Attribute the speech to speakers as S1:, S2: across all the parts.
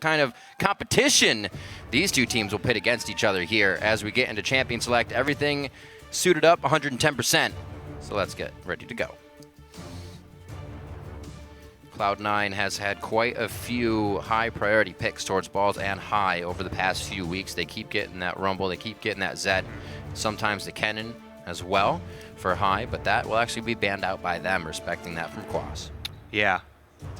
S1: kind of competition these two teams will pit against each other here as we get into Champion Select. Everything suited up 110%. So let's get ready to go. Cloud9 has had quite a few high priority picks towards balls and high over the past few weeks. They keep getting that Rumble, they keep getting that Zed, sometimes the Kennen as well for high, but that will actually be banned out by them, respecting that from Quas.
S2: Yeah,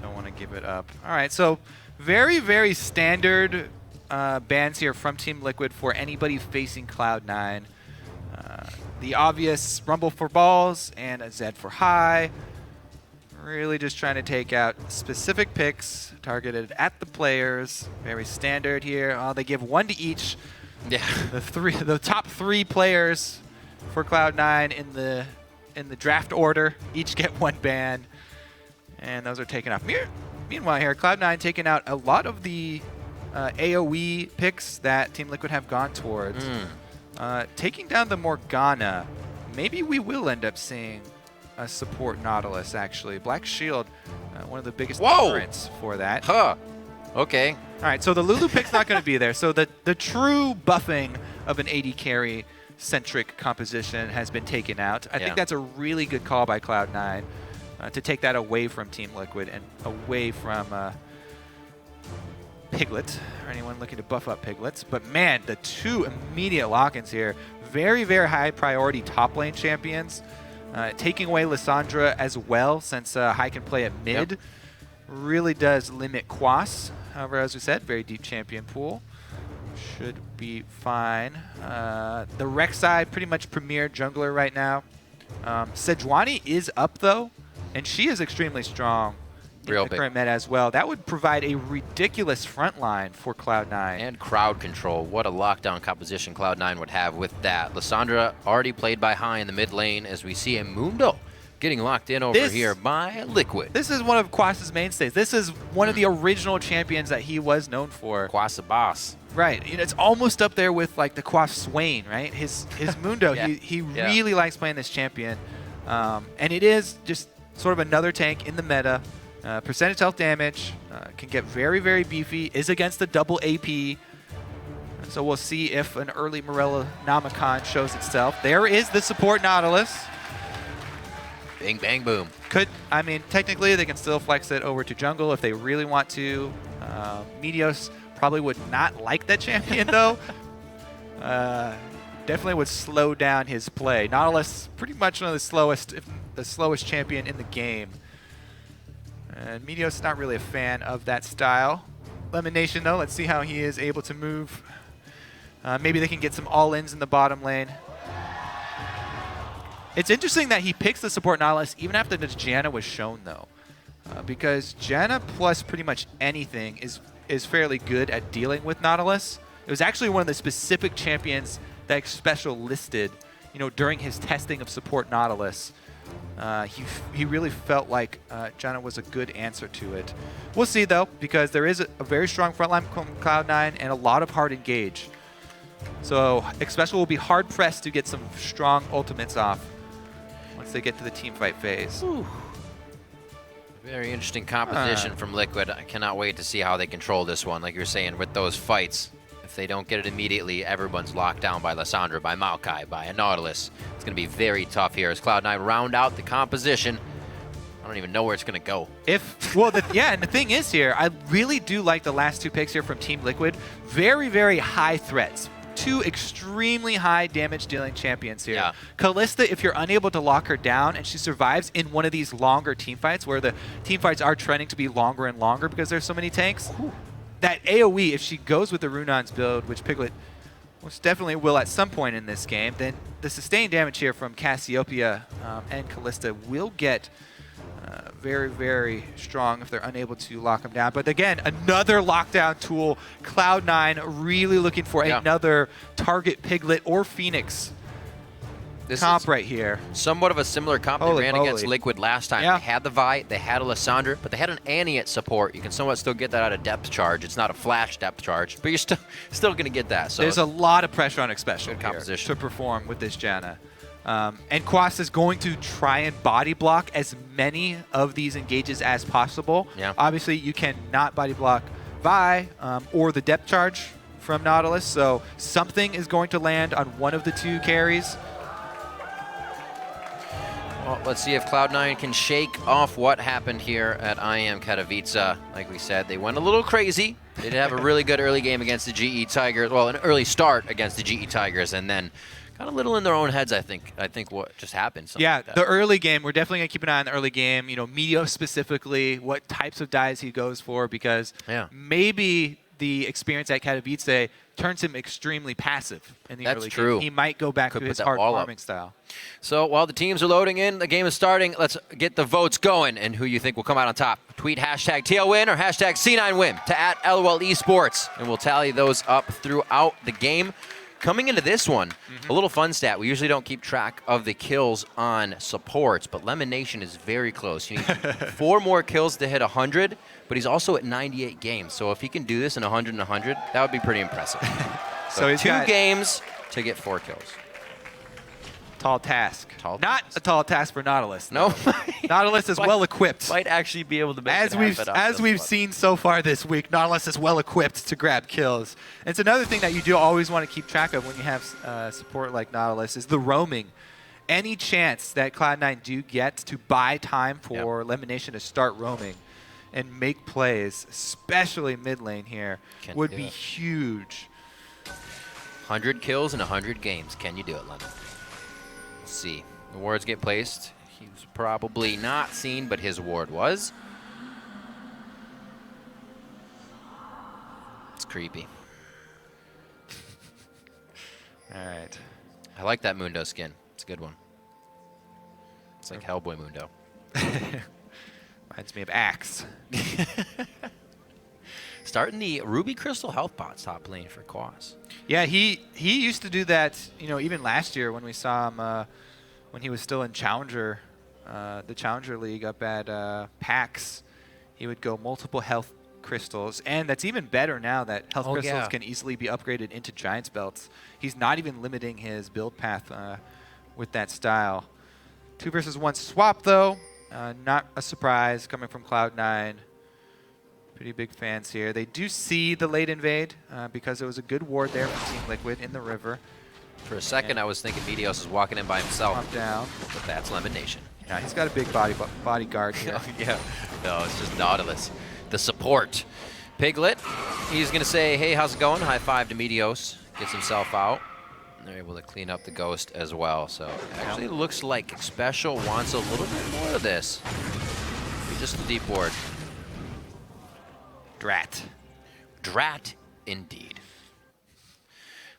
S2: don't want to give it up. All right, so very, very standard bans here from Team Liquid for anybody facing Cloud9. The obvious Rumble for balls and a Zed for high. Really just trying to take out specific picks targeted at the players. Very standard here. They give one to each.
S1: Yeah.
S2: The top 3 players for Cloud9 in the draft order each get one ban, and those are taken off. Meanwhile here, Cloud9 taking out a lot of the AoE picks that Team Liquid have gone towards. Taking down the Morgana. Maybe we will end up seeing a support Nautilus, actually. Black Shield, one of the biggest deterrents for that.
S1: Huh. Okay.
S2: All right, so the Lulu pick's not going to be there. So the true buffing of an AD carry-centric composition has been taken out. I think that's a really good call by Cloud9 to take that away from Team Liquid and away from Piglet, or anyone looking to buff up Piglets. But man, the 2 immediate lock-ins here, very, very high priority top lane champions. Taking away Lissandra as well, since High can play at mid, really does limit Quas. However, as we said, very deep champion pool. Should be fine. The Rek'Sai, pretty much premier jungler right now. Sejuani is up, though, and she is extremely strong in the current meta as well. That would provide a ridiculous front line for Cloud9.
S1: And crowd control. What a lockdown composition Cloud9 would have with that. Lissandra already played by high in the mid lane as we see a Mundo getting locked in over here by Liquid.
S2: This is one of Quas's mainstays. This is one of the original champions that he was known for.
S1: Quas a boss.
S2: Right. You know, it's almost up there with like the Quas Swain, right? His Mundo, he really likes playing this champion. And it is just sort of another tank in the meta. Percentage health damage, can get very, very beefy, is against the double AP. So we'll see if an early Morella Nomicon shows itself. There is the support Nautilus.
S1: Bing, bang, boom.
S2: I mean, technically they can still flex it over to jungle if they really want to. Meteos probably would not like that champion though. Definitely would slow down his play. Nautilus, pretty much one of the slowest, if the slowest champion in the game. And Meteos not really a fan of that style. Lemon Nation though, let's see how he is able to move. Maybe they can get some all-ins in the bottom lane. It's interesting that he picks the support Nautilus even after the Janna was shown though. Because Janna plus pretty much anything is fairly good at dealing with Nautilus. It was actually one of the specific champions that Special listed, you know, during his testing of support Nautilus. He really felt like Janna was a good answer to it. We'll see though, because there is a very strong frontline from Cloud9 and a lot of hard engage. So Special will be hard pressed to get some strong ultimates off once they get to the team fight phase.
S1: Ooh. Very interesting composition from Liquid. I cannot wait to see how they control this one. Like you were saying, with those fights, if they don't get it immediately, everyone's locked down by Lissandra, by Maokai, by a Nautilus. It's going to be very tough here as Cloud9 round out the composition. I don't even know where it's going to go.
S2: And the thing is here, I really do like the last 2 picks here from Team Liquid. Very, very high threats. 2 extremely high damage dealing champions here.
S1: Yeah.
S2: Kalista, if you're unable to lock her down and she survives in one of these longer team fights where the team fights are trending to be longer and longer because there's so many tanks, that AoE, if she goes with the Runon's build, which Piglet most definitely will at some point in this game, then the sustained damage here from Cassiopeia and Kalista will get very, very strong if they're unable to lock them down. But again, another lockdown tool. Cloud9 really looking for another target Piglet or Phoenix comp right here.
S1: Somewhat of a similar comp they ran against Liquid last time. They had the Vi, they had a Lissandra, but they had an Annie at support. You can somewhat still get that out of depth charge. It's not a flash depth charge, but you're still going to get that. So
S2: there's a lot of pressure on Special
S1: composition
S2: to perform with this Janna. And Quas is going to try and body block as many of these engages as possible.
S1: Yeah.
S2: Obviously, you cannot body block Vi or the depth charge from Nautilus. So something is going to land on one of the two carries.
S1: Well, let's see if Cloud9 can shake off what happened here at IM Katowice. Like we said, they went a little crazy. They did have a really good early game against the GE Tigers. Well, an early start against the GE Tigers, and then got a little in their own heads, I think. I think what just happened.
S2: Yeah,
S1: like
S2: the early game, we're definitely going to keep an eye on the early game. You know, Meteor specifically, what types of dives he goes for, because maybe the experience at Katowice turns him extremely passive in the early game. He might go back to his hard farming style.
S1: So while the teams are loading in, the game is starting. Let's get the votes going and who you think will come out on top. Tweet hashtag TLWin or hashtag C9Win to @LOL Esports, and we'll tally those up throughout the game. Coming into this one, a little fun stat. We usually don't keep track of the kills on supports, but Lemon Nation is very close. You need 4 more kills to hit 100, but he's also at 98 games. So if he can do this in 100 and 100, that would be pretty impressive. So he's 2 games to get 4 kills.
S2: Tall task. Not a tall task for Nautilus.
S1: No.
S2: Nautilus is well equipped.
S1: Might actually be able to make
S2: as we've seen so far this week, Nautilus is well equipped to grab kills. And it's another thing that you do always want to keep track of when you have support like Nautilus is the roaming. Any chance that Cloud9 do get to buy time for Lemon Nation to start roaming and make plays, especially mid lane here, would be huge.
S1: 100 kills in 100 games. Can you do it, Lemon? See. The wards get placed. He was probably not seen, but his ward was. It's creepy.
S2: All right.
S1: I like that Mundo skin. It's a good one. It's like Hellboy Mundo.
S2: Reminds me of Axe.
S1: Starting the Ruby Crystal health bots top lane for Quas.
S2: Yeah, he used to do that, you know, even last year when we saw him when he was still in Challenger, the Challenger League up at PAX. He would go multiple health crystals, and that's even better now that health crystals can easily be upgraded into Giant's Belts. He's not even limiting his build path with that style. 2 versus 1 swap, though. Not a surprise coming from Cloud9. Pretty big fans here. They do see the late invade because there was a good ward there from Team Liquid in the river.
S1: For a second, I was thinking Meteos is walking in by himself.
S2: Up down.
S1: But that's Lemon Nation.
S2: Yeah, he's got a big bodyguard here.
S1: No, it's just Nautilus. The support. Piglet, he's going to say, hey, how's it going? High five to Meteos. Gets himself out. And they're able to clean up the ghost as well. So actually it looks like Special wants a little bit more of this. Just the deep ward. Drat. Drat, indeed.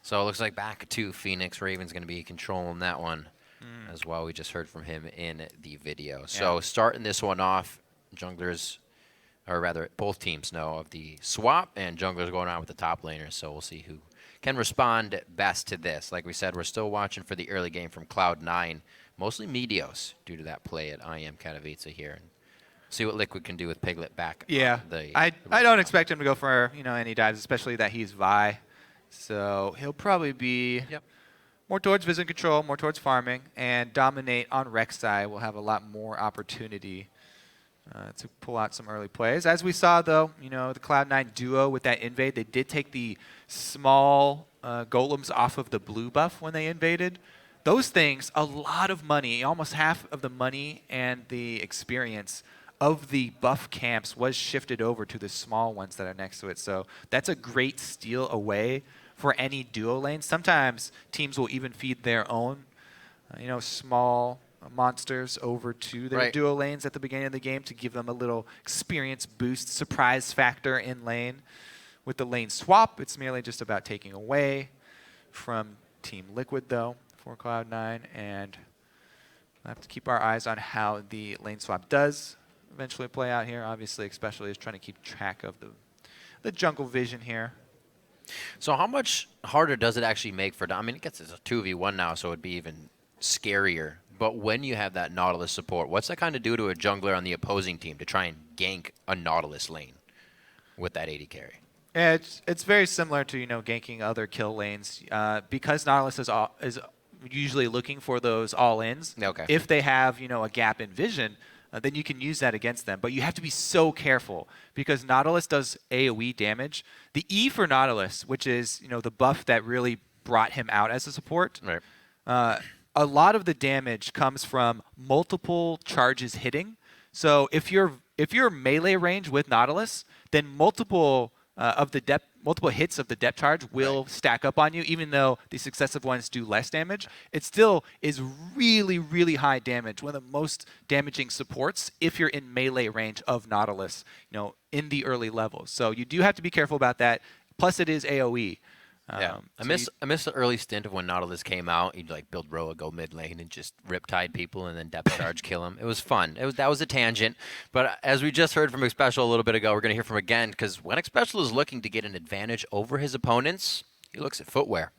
S1: So it looks like back to Phoenix. Raven's going to be controlling that one as well. We just heard from him in the video. So starting this one off, junglers, or rather both teams know of the swap, and junglers going on with the top laners. So we'll see who can respond best to this. Like we said, we're still watching for the early game from Cloud9. Mostly Meteos due to that play at IM Katowice here. And see what Liquid can do with Piglet back.
S2: Yeah, I don't expect him to go for any dives, especially that he's Vi. So he'll probably be more towards vision control, more towards farming, and dominate on Rek'Sai. Will have a lot more opportunity to pull out some early plays. As we saw, though, the Cloud9 duo with that invade, they did take the small golems off of the blue buff when they invaded. Those things, a lot of money, almost half of the money and the experience of the buff camps was shifted over to the small ones that are next to it. So that's a great steal away for any duo lane. Sometimes teams will even feed their own, small monsters over to their duo lanes at the beginning of the game to give them a little experience boost, surprise factor in lane. With the lane swap, it's merely just about taking away from Team Liquid, though, for Cloud9. And we'll have to keep our eyes on how the lane swap does eventually play out here. Obviously, especially is trying to keep track of the jungle vision here.
S1: So how much harder does it actually make for... I mean, it gets a 2v1 now, so it'd be even scarier. But when you have that Nautilus support, what's that kind of do to a jungler on the opposing team to try and gank a Nautilus lane with that 80 carry?
S2: Yeah, it's very similar to, ganking other kill lanes. Because Nautilus is usually looking for those all-ins, if they have, a gap in vision, then you can use that against them. But you have to be so careful because Nautilus does AoE damage. The E for Nautilus, which is the buff that really brought him out as a support,
S1: Right.
S2: a lot of the damage comes from multiple charges hitting. So if you're melee range with Nautilus, then multiple hits of the depth charge will stack up on you, even though the successive ones do less damage. It still is really, really high damage, one of the most damaging supports if you're in melee range of Nautilus, in the early levels. So you do have to be careful about that. Plus, it is AoE.
S1: Yeah, I miss the early stint of when Nautilus came out. You'd like build Roa, go mid lane, and just riptide people, and then depth charge kill them. It was fun. That was a tangent. But as we just heard from Xpecial a little bit ago, we're going to hear from again because when Xpecial is looking to get an advantage over his opponents, he looks at footwear.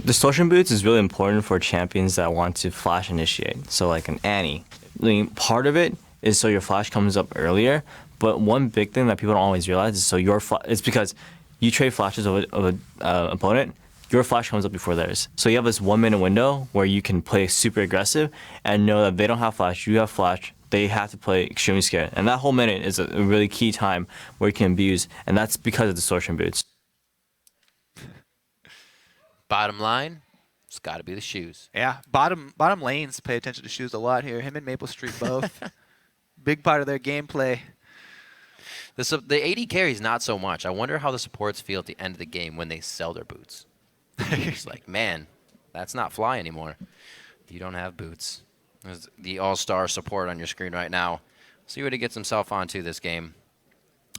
S3: Distortion boots is really important for champions that want to flash initiate. So like an Annie. I mean, part of it is so your flash comes up earlier. But one big thing that people don't always realize is it's because you trade flashes of an opponent, your flash comes up before theirs. So you have this 1 minute window where you can play super aggressive and know that they don't have flash, you have flash, they have to play extremely scared. And that whole minute is a really key time where you can abuse, and that's because of distortion boots.
S1: Bottom line, it's got to be the shoes.
S2: Yeah, bottom lanes pay attention to shoes a lot here. Him and Maple Street both. Big part of their gameplay.
S1: The AD carries not so much. I wonder how the supports feel at the end of the game when they sell their boots. It's like, man, that's not fly anymore. You don't have boots. There's the all-star support on your screen right now. See what he gets himself onto this game.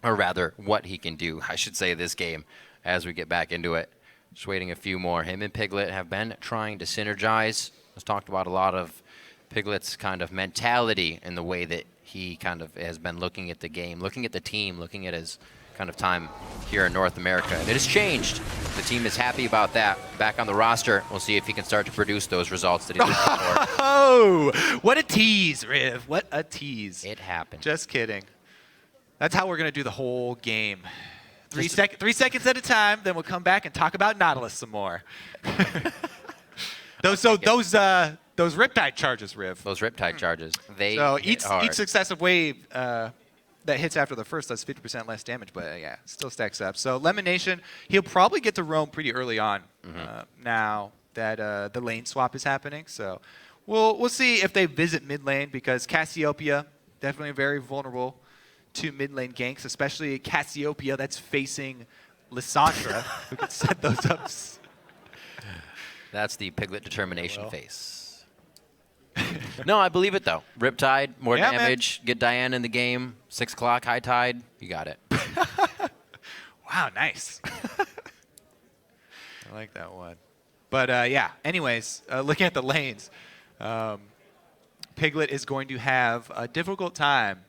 S1: Or rather, what he can do, I should say, this game as we get back into it. Just waiting a few more. Him and Piglet have been trying to synergize. Let's talk about a lot of Piglet's kind of mentality in the way that he kind of has been looking at the game, looking at the team, looking at his kind of time here in North America. And it has changed. The team is happy about that. Back on the roster, we'll see if he can start to produce those results that he's looking for.
S2: Oh, what a tease, Riv. What a tease.
S1: It happened.
S2: Just kidding. That's how we're going to do the whole game. 3 seconds at a time, then we'll come back and talk about Nautilus some more. Those Riptide charges, Riv.
S1: Those Riptide charges.
S2: So each successive wave that hits after the first does 50% less damage, but yeah, still stacks up. So Lemon Nation, he'll probably get to roam pretty early on now that the lane swap is happening. So we'll see if they visit mid lane because Cassiopeia definitely very vulnerable to mid lane ganks, especially Cassiopeia that's facing Lissandra, who can set those up.
S1: That's the Piglet determination face. No, I believe it, though. Riptide, more damage, get Diane in the game, 6 o'clock, high tide, you got it.
S2: Wow, nice. I like that one. But, yeah, anyways, looking at the lanes, Piglet is going to have a difficult time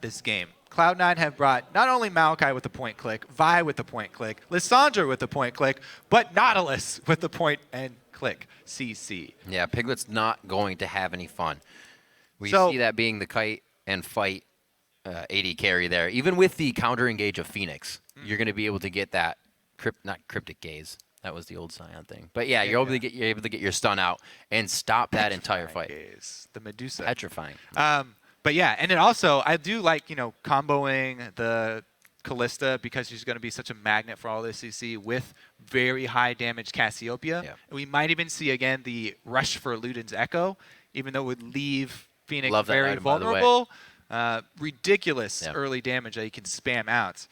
S2: this game. Cloud9 have brought not only Maokai with the point click, Vi with the point click, Lissandra with the point click, but Nautilus with the point and click, CC.
S1: Yeah, Piglet's not going to have any fun. We see that being the kite and fight AD carry there. Even with the counter engage of Phoenix, you're going to be able to get that, not cryptic gaze. That was the old Scion thing. But yeah, you're able to get your stun out and stop that entire fight.
S2: Gaze. The Medusa.
S1: Petrifying.
S2: But yeah, and then also, I do like, comboing the Callista because she's going to be such a magnet for all this CC with very high damage Cassiopeia. Yeah. And we might even see, again, the rush for Luden's Echo, even though it would leave Phoenix very vulnerable. Ridiculous early damage that you can spam out.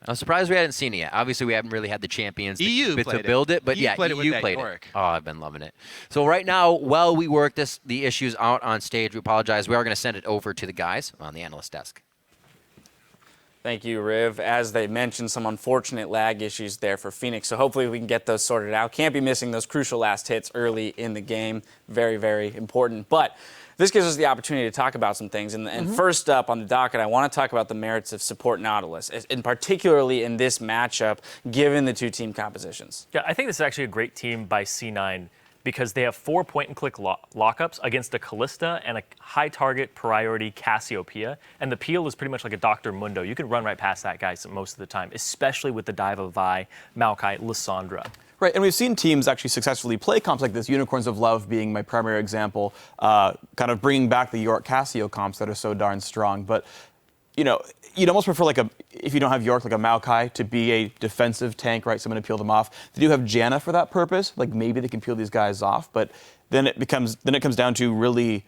S1: I'm surprised we hadn't seen it yet. Obviously, we haven't really had the champions to build it, but
S2: EU
S1: played it. Oh, I've been loving it. So right now, while we work the issues out on stage, we apologize. We are going to send it over to the guys on the analyst desk.
S4: Thank you, Riv. As they mentioned, some unfortunate lag issues there for Phoenix, so hopefully we can get those sorted out. Can't be missing those crucial last hits early in the game. Very, very important. But this gives us the opportunity to talk about some things. And first up on the docket, I want to talk about the merits of support Nautilus, and particularly in this matchup, given the two team compositions.
S5: Yeah, I think this is actually a great team by C9 because they have 4 point-and-click lockups against a Callista and a high target priority Cassiopeia. And the peel is pretty much like a Dr. Mundo. You can run right past that guy most of the time, especially with the dive of Vi, Maokai, Lissandra.
S6: Right, and we've seen teams actually successfully play comps like this, Unicorns of Love being my primary example, kind of bringing back the York Cassio comps that are so darn strong. But, you know, you'd almost prefer, like, if you don't have York, like a Maokai, to be a defensive tank, right, someone to peel them off. They do have Janna for that purpose. Like, maybe they can peel these guys off, but then it comes down to really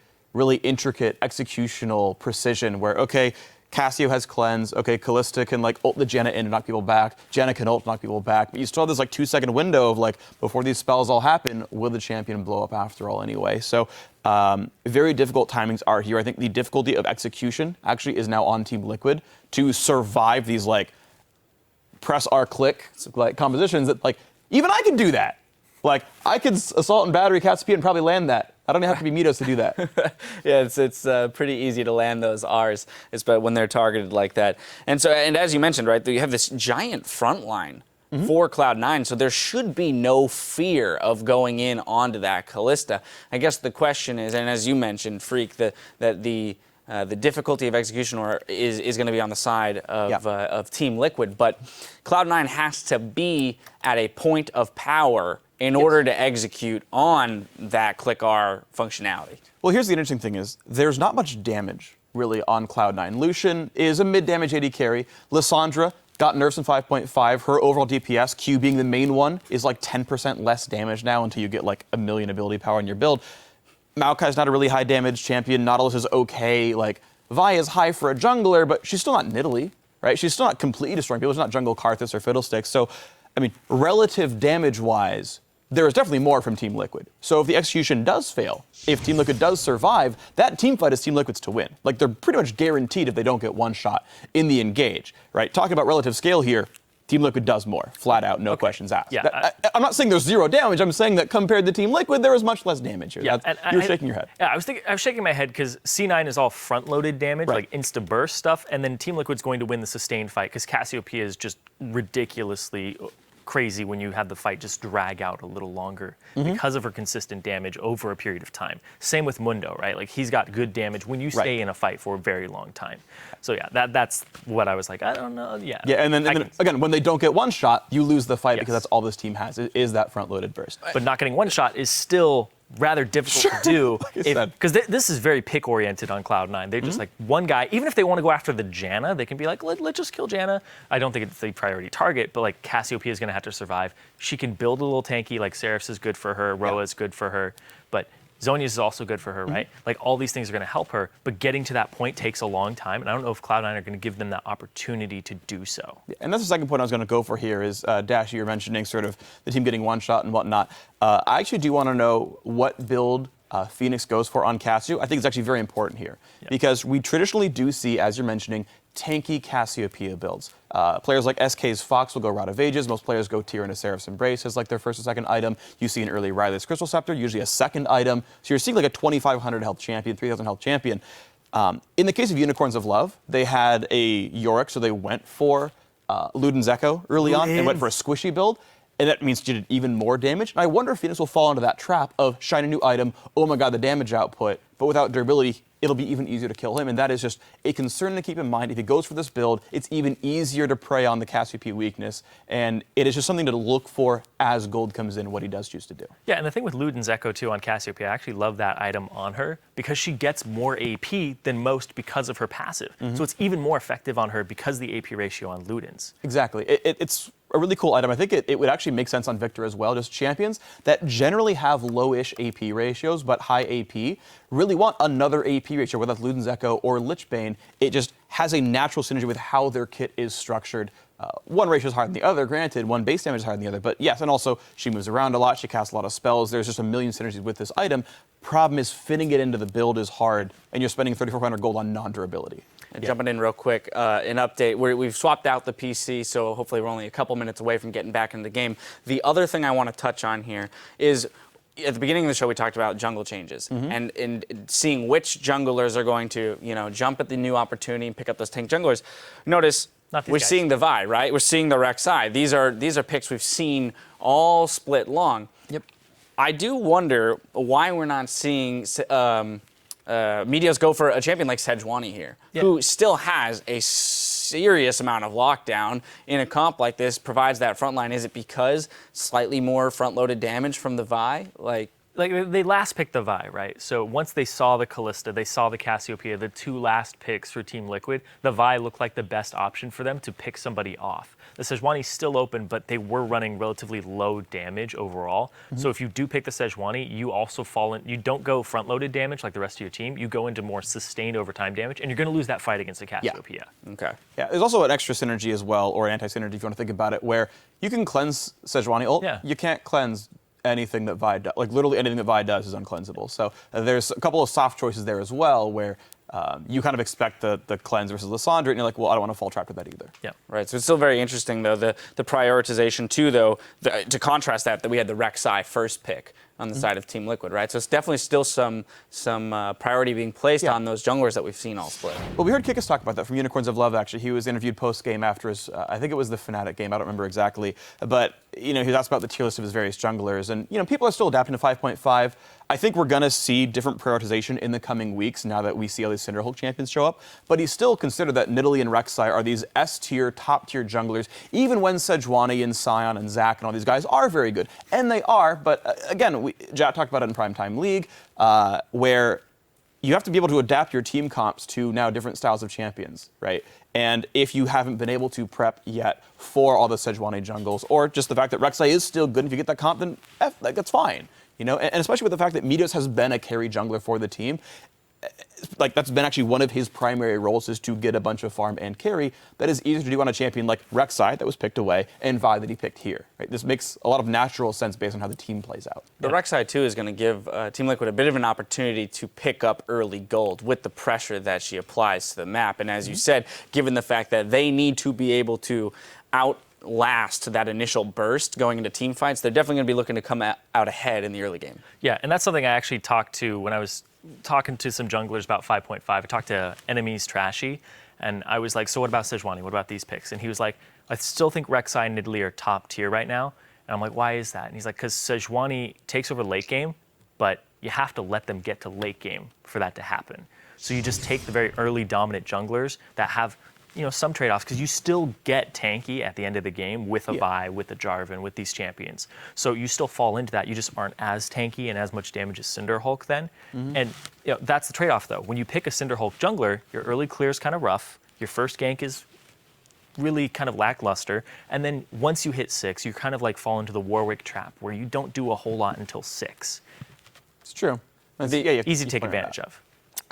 S6: intricate executional precision where, okay, Cassio has cleanse. Okay, Kalista can like ult the Janna in and knock people back. Janna can ult, knock people back. But you still have this like 2-second window of like, before these spells all happen, will the champion blow up after all anyway? So very difficult timings are here. I think the difficulty of execution actually is now on Team Liquid to survive these like press R click like compositions that like, even I can do that. Like, I could assault and battery Catsp and probably land that. I don't even have to be Mitos to do that.
S4: Yeah, it's pretty easy to land those Rs, but when they're targeted like that. And as you mentioned, right, you have this giant front line for Cloud9, so there should be no fear of going in onto that Kalista. I guess the question is, and as you mentioned, Freak, that the difficulty of execution is going to be on the side of Team Liquid, but Cloud9 has to be at a point of power in order to execute on that click R functionality.
S6: Well, here's the interesting thing is, there's not much damage, really, on Cloud9. Lucian is a mid-damage AD carry. Lissandra got nerfs in 5.5. Her overall DPS, Q being the main one, is like 10% less damage now until you get like 1 million ability power in your build. Maokai's not a really high damage champion. Nautilus is okay. Like, Vi is high for a jungler, but she's still not Nidalee, right? She's still not completely destroying people. She's not jungle Karthus or Fiddlesticks. So, I mean, relative damage-wise, there is definitely more from Team Liquid. So if the execution does fail, if Team Liquid does survive, that team fight is Team Liquid's to win. Like, they're pretty much guaranteed if they don't get one shot in the engage, right? Talking about relative scale here, Team Liquid does more, flat out, no questions asked.
S5: Yeah,
S6: I'm not saying there's zero damage. I'm saying that compared to Team Liquid, there is much less damage here.
S5: Yeah,
S6: You're shaking your head.
S5: Yeah, I was shaking my head because C9 is all front-loaded damage, like insta-burst stuff, and then Team Liquid's going to win the sustained fight because Cassiopeia is just ridiculously crazy when you have the fight just drag out a little longer because of her consistent damage over a period of time. Same with Mundo, right? Like, he's got good damage when you stay in a fight for a very long time. So yeah, that's what I was like, I don't know, yeah.
S6: Yeah, and then again, when they don't get one shot, you lose the fight because that's all this team has, is that front-loaded burst.
S5: But not getting one shot is still rather difficult to do because this is very pick oriented on Cloud9. They're just like one guy. Even if they want to go after the Janna, they can be like, let's just kill Janna. I don't think it's the priority target, but like Cassiopeia is going to have to survive. She can build a little tanky. Like Seraph's is good for her. Roa is good for her, but Zhonya's is also good for her, right? Like, all these things are going to help her, but getting to that point takes a long time, and I don't know if Cloud9 are going to give them that opportunity to do so.
S6: And that's the second point I was going to go for here is, Dash, you were mentioning sort of the team getting one shot and whatnot. I actually do want to know what build Phoenix goes for on Cassio. I think it's actually very important here because we traditionally do see, as you're mentioning, tanky Cassiopeia builds. Players like SK's Fox will go Rod of Ages. Most players go Tyr into Seraph's Embrace as like their first or second item. You see an early Riley's Crystal Scepter, usually a second item. So you're seeing like a 2,500 health champion, 3,000 health champion. In the case of Unicorns of Love, they had a Yorick, so they went for Luden's Echo early on and went for a squishy build. And that means you did even more damage. And I wonder if Phoenix will fall into that trap of shiny new item, oh my god, the damage output, but without durability, it'll be even easier to kill him. And that is just a concern to keep in mind. If he goes for this build, it's even easier to prey on the Cassiopeia weakness. And it is just something to look for as gold comes in, what he does choose to do.
S5: Yeah, and the thing with Luden's Echo, too, on Cassiopeia, I actually love that item on her because she gets more AP than most because of her passive. So it's even more effective on her because the AP ratio on Luden's.
S6: Exactly. It's a really cool item. I think it would actually make sense on Victor as well. Just champions that generally have low-ish AP ratios, but high AP, really want another AP ratio, whether that's Luden's Echo or Lichbane. It just has a natural synergy with how their kit is structured. One ratio is higher than the other, granted, one base damage is higher than the other, but yes, and also she moves around a lot, she casts a lot of spells, there's just a million synergies with this item. Problem is fitting it into the build is hard, and you're spending 3,400 gold on non-durability.
S4: Jumping in real quick, an update. We've swapped out the PC, so hopefully we're only a couple minutes away from getting back into the game. The other thing I want to touch on here is, at the beginning of the show, we talked about jungle changes and seeing which junglers are going to, jump at the new opportunity and pick up those tank junglers. Notice we're seeing the Vi, right? We're seeing the Rek'Sai. These are picks we've seen all split long.
S6: Yep.
S4: I do wonder why we're not seeing Meteos go for a champion like Sejuani here, who still has a serious amount of lockdown in a comp like this provides that front line. Is it because slightly more front-loaded damage from the Vi? Like
S5: they last picked the Vi, right? So once they saw the Callista, they saw the Cassiopeia, the 2 last picks for Team Liquid, the Vi looked like the best option for them to pick somebody off. The Sejuani's still open, but they were running relatively low damage overall. So if you do pick the Sejuani, you also fall in, you don't go front-loaded damage like the rest of your team, you go into more sustained overtime damage, and you're going to lose that fight against the Cassiopeia.
S4: Okay.
S6: Yeah, there's also an extra synergy as well, or anti-synergy if you want to think about it, where you can cleanse Sejuani ult.
S5: Yeah.
S6: You can't cleanse anything that Vi does. Like, literally anything that Vi does is uncleansable. So there's a couple of soft choices there as well, where you kind of expect the cleanse versus Lissandra, and you're like, well, I don't want to fall trapped with that either.
S5: Yeah.
S4: Right, so it's still very interesting, though, the prioritization, too, though, to contrast that we had the Rek'Sai first pick on the side of Team Liquid, right? So it's definitely still some priority being placed on those junglers that we've seen all split.
S6: Well, we heard Kikis talk about that from Unicorns of Love, actually. He was interviewed post-game after his, I think it was the Fnatic game, I don't remember exactly. But, he was asked about the tier list of his various junglers. And, people are still adapting to 5.5. I think we're going to see different prioritization in the coming weeks now that we see all these Cinderhulk champions show up. But he still considered that Nidalee and Rek'Sai are these S-tier, top-tier junglers, even when Sejuani and Sion and Zac and all these guys are very good. And they are, but again, Jat talked about it in Primetime League, where you have to be able to adapt your team comps to now different styles of champions, right? And if you haven't been able to prep yet for all the Sejuani jungles, or just the fact that Rek'Sai is still good, if you get that comp, then that's fine. And especially with the fact that Meteos has been a carry jungler for the team, like that's been actually one of his primary roles is to get a bunch of farm and carry. That is easier to do on a champion like Rek'Sai that was picked away and Vi that he picked here. Right? This makes a lot of natural sense based on how the team plays out.
S4: The Rek'Sai, too, is going to give Team Liquid a bit of an opportunity to pick up early gold with the pressure that she applies to the map. And as you said, given the fact that they need to be able to outlast that initial burst going into team fights, they're definitely going to be looking to come out ahead in the early game.
S5: Yeah, and that's something I actually talked to when I was talking to some junglers about 5.5. I talked to Enemies Trashy, and I was like, so what about Sejuani? What about these picks? And he was like, I still think Rek'Sai and Nidalee are top tier right now. And I'm like, why is that? And he's like, because Sejuani takes over late game, but you have to let them get to late game for that to happen. So you just take the very early dominant junglers that have some trade-offs, because you still get tanky at the end of the game with a Vi, with a Jarvan, with these champions. So you still fall into that. You just aren't as tanky and as much damage as Cinderhulk then. And that's the trade-off, though. When you pick a Cinderhulk jungler, your early clear is kind of rough. Your first gank is really kind of lackluster. And then once you hit 6, you kind of like fall into the Warwick trap, where you don't do a whole lot until 6.
S6: It's true.
S5: Easy to take advantage of.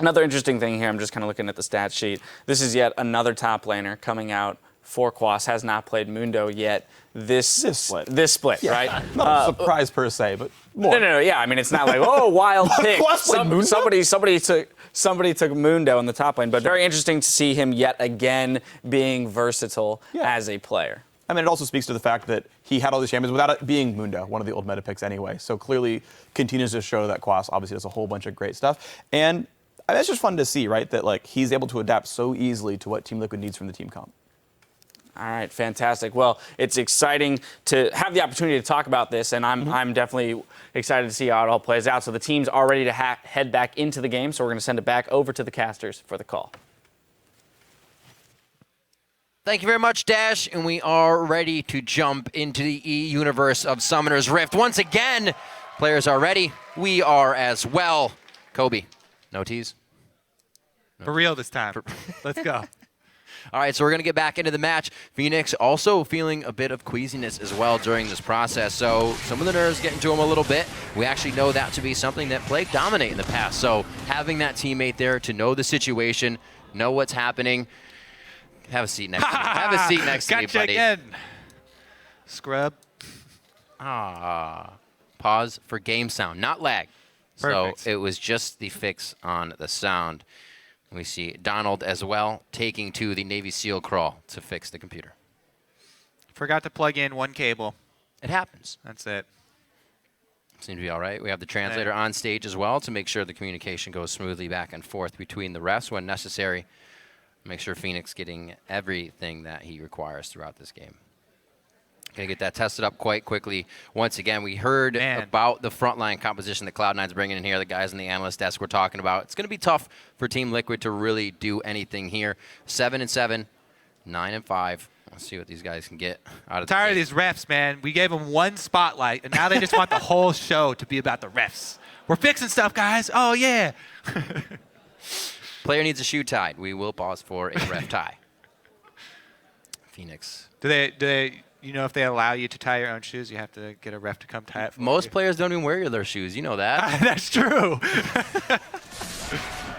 S4: Another interesting thing here, I'm just kind of looking at the stat sheet. This is yet another top laner coming out for Quas, has not played Mundo yet. This split, right?
S6: Not a surprise per se, but more.
S4: No, yeah. I mean, it's not like, oh, wild pick. Somebody took Mundo in the top lane, but very interesting to see him yet again being versatile as a player.
S6: I mean, it also speaks to the fact that he had all these champions without it being Mundo, one of the old meta picks anyway. So clearly continues to show that Quas obviously does a whole bunch of great stuff. And I mean, it's just fun to see, right, that like he's able to adapt so easily to what Team Liquid needs from the team comp.
S4: All right, fantastic. Well, it's exciting to have the opportunity to talk about this, and I'm definitely excited to see how it all plays out. So the teams are ready to head back into the game, so we're going to send it back over to the casters for the call.
S1: Thank you very much, Dash, and we are ready to jump into the E-universe of Summoner's Rift. Once again, players are ready. We are as well. Kobe, no tease?
S2: For real this time. Let's go.
S1: All right, so we're going to get back into the match. Phoenix also feeling a bit of queasiness as well during this process, so some of the nerves getting to him a little bit. We actually know that to be something that played Dominate in the past, so having that teammate there to know the situation, know what's happening. Have a seat next to me. Have a seat next to me, buddy.
S2: Again. Scrub.
S1: Pause for game sound, not lag.
S2: Perfect.
S1: So it was just the fix on the sound. We see Donald as well taking to the Navy SEAL crawl to fix the computer.
S2: Forgot to plug in one cable.
S1: It happens.
S2: That's it.
S1: Seems to be all right. We have the translator on stage as well to make sure the communication goes smoothly back and forth between the refs when necessary. Make sure Phoenix getting everything that he requires throughout this game. Going to get that tested up quite quickly. Once again, we heard about the frontline composition that Cloud9's bringing in here. The guys in the analyst desk were talking about. It's going to be tough for Team Liquid to really do anything here. 7-7, 9-5. Let's see what these guys can get out of the
S2: Tired of
S1: gate.
S2: these refs, man. We gave them one spotlight, and now they just want the whole show to be about the refs. We're fixing stuff, guys. Oh, yeah.
S1: Player needs a shoe tied. We will pause for a ref tie. Phoenix.
S2: Do they, if they allow you to tie your own shoes, you have to get a ref to come tie it for
S1: Most
S2: you?
S1: players don't even wear their shoes. You know that.
S2: That's true.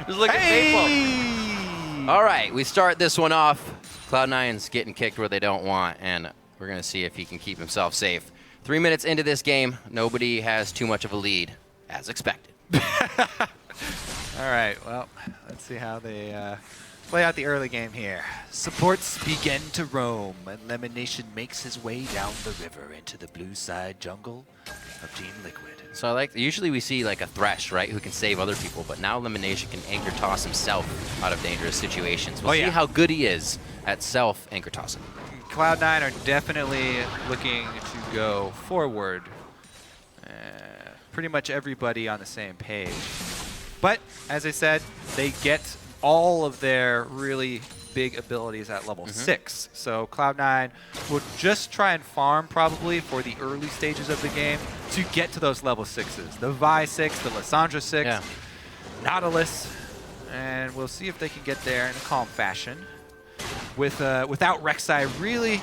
S1: Just look at baseball. All right, we start this one off. Cloud9's getting kicked where they don't want, and we're going to see if he can keep himself safe. 3 minutes into this game, nobody has too much of a lead, as expected.
S2: All right, well, let's see how they play out the early game here. Supports begin to roam, and Lemonation makes his way down the river into the blue side jungle of Team Liquid.
S1: So usually we see like a Thresh, right, who can save other people, but now Elimination can anchor toss himself out of dangerous situations. We'll see how good he is at self anchor tossing.
S2: Cloud9 are definitely looking to go forward. Pretty much everybody on the same page. But, as I said, they get all of their really big abilities at level 6. So Cloud9 will just try and farm probably for the early stages of the game to get to those level 6s. The Vi 6, the Lissandra 6, Nautilus, and we'll see if they can get there in a calm fashion without Rek'Sai really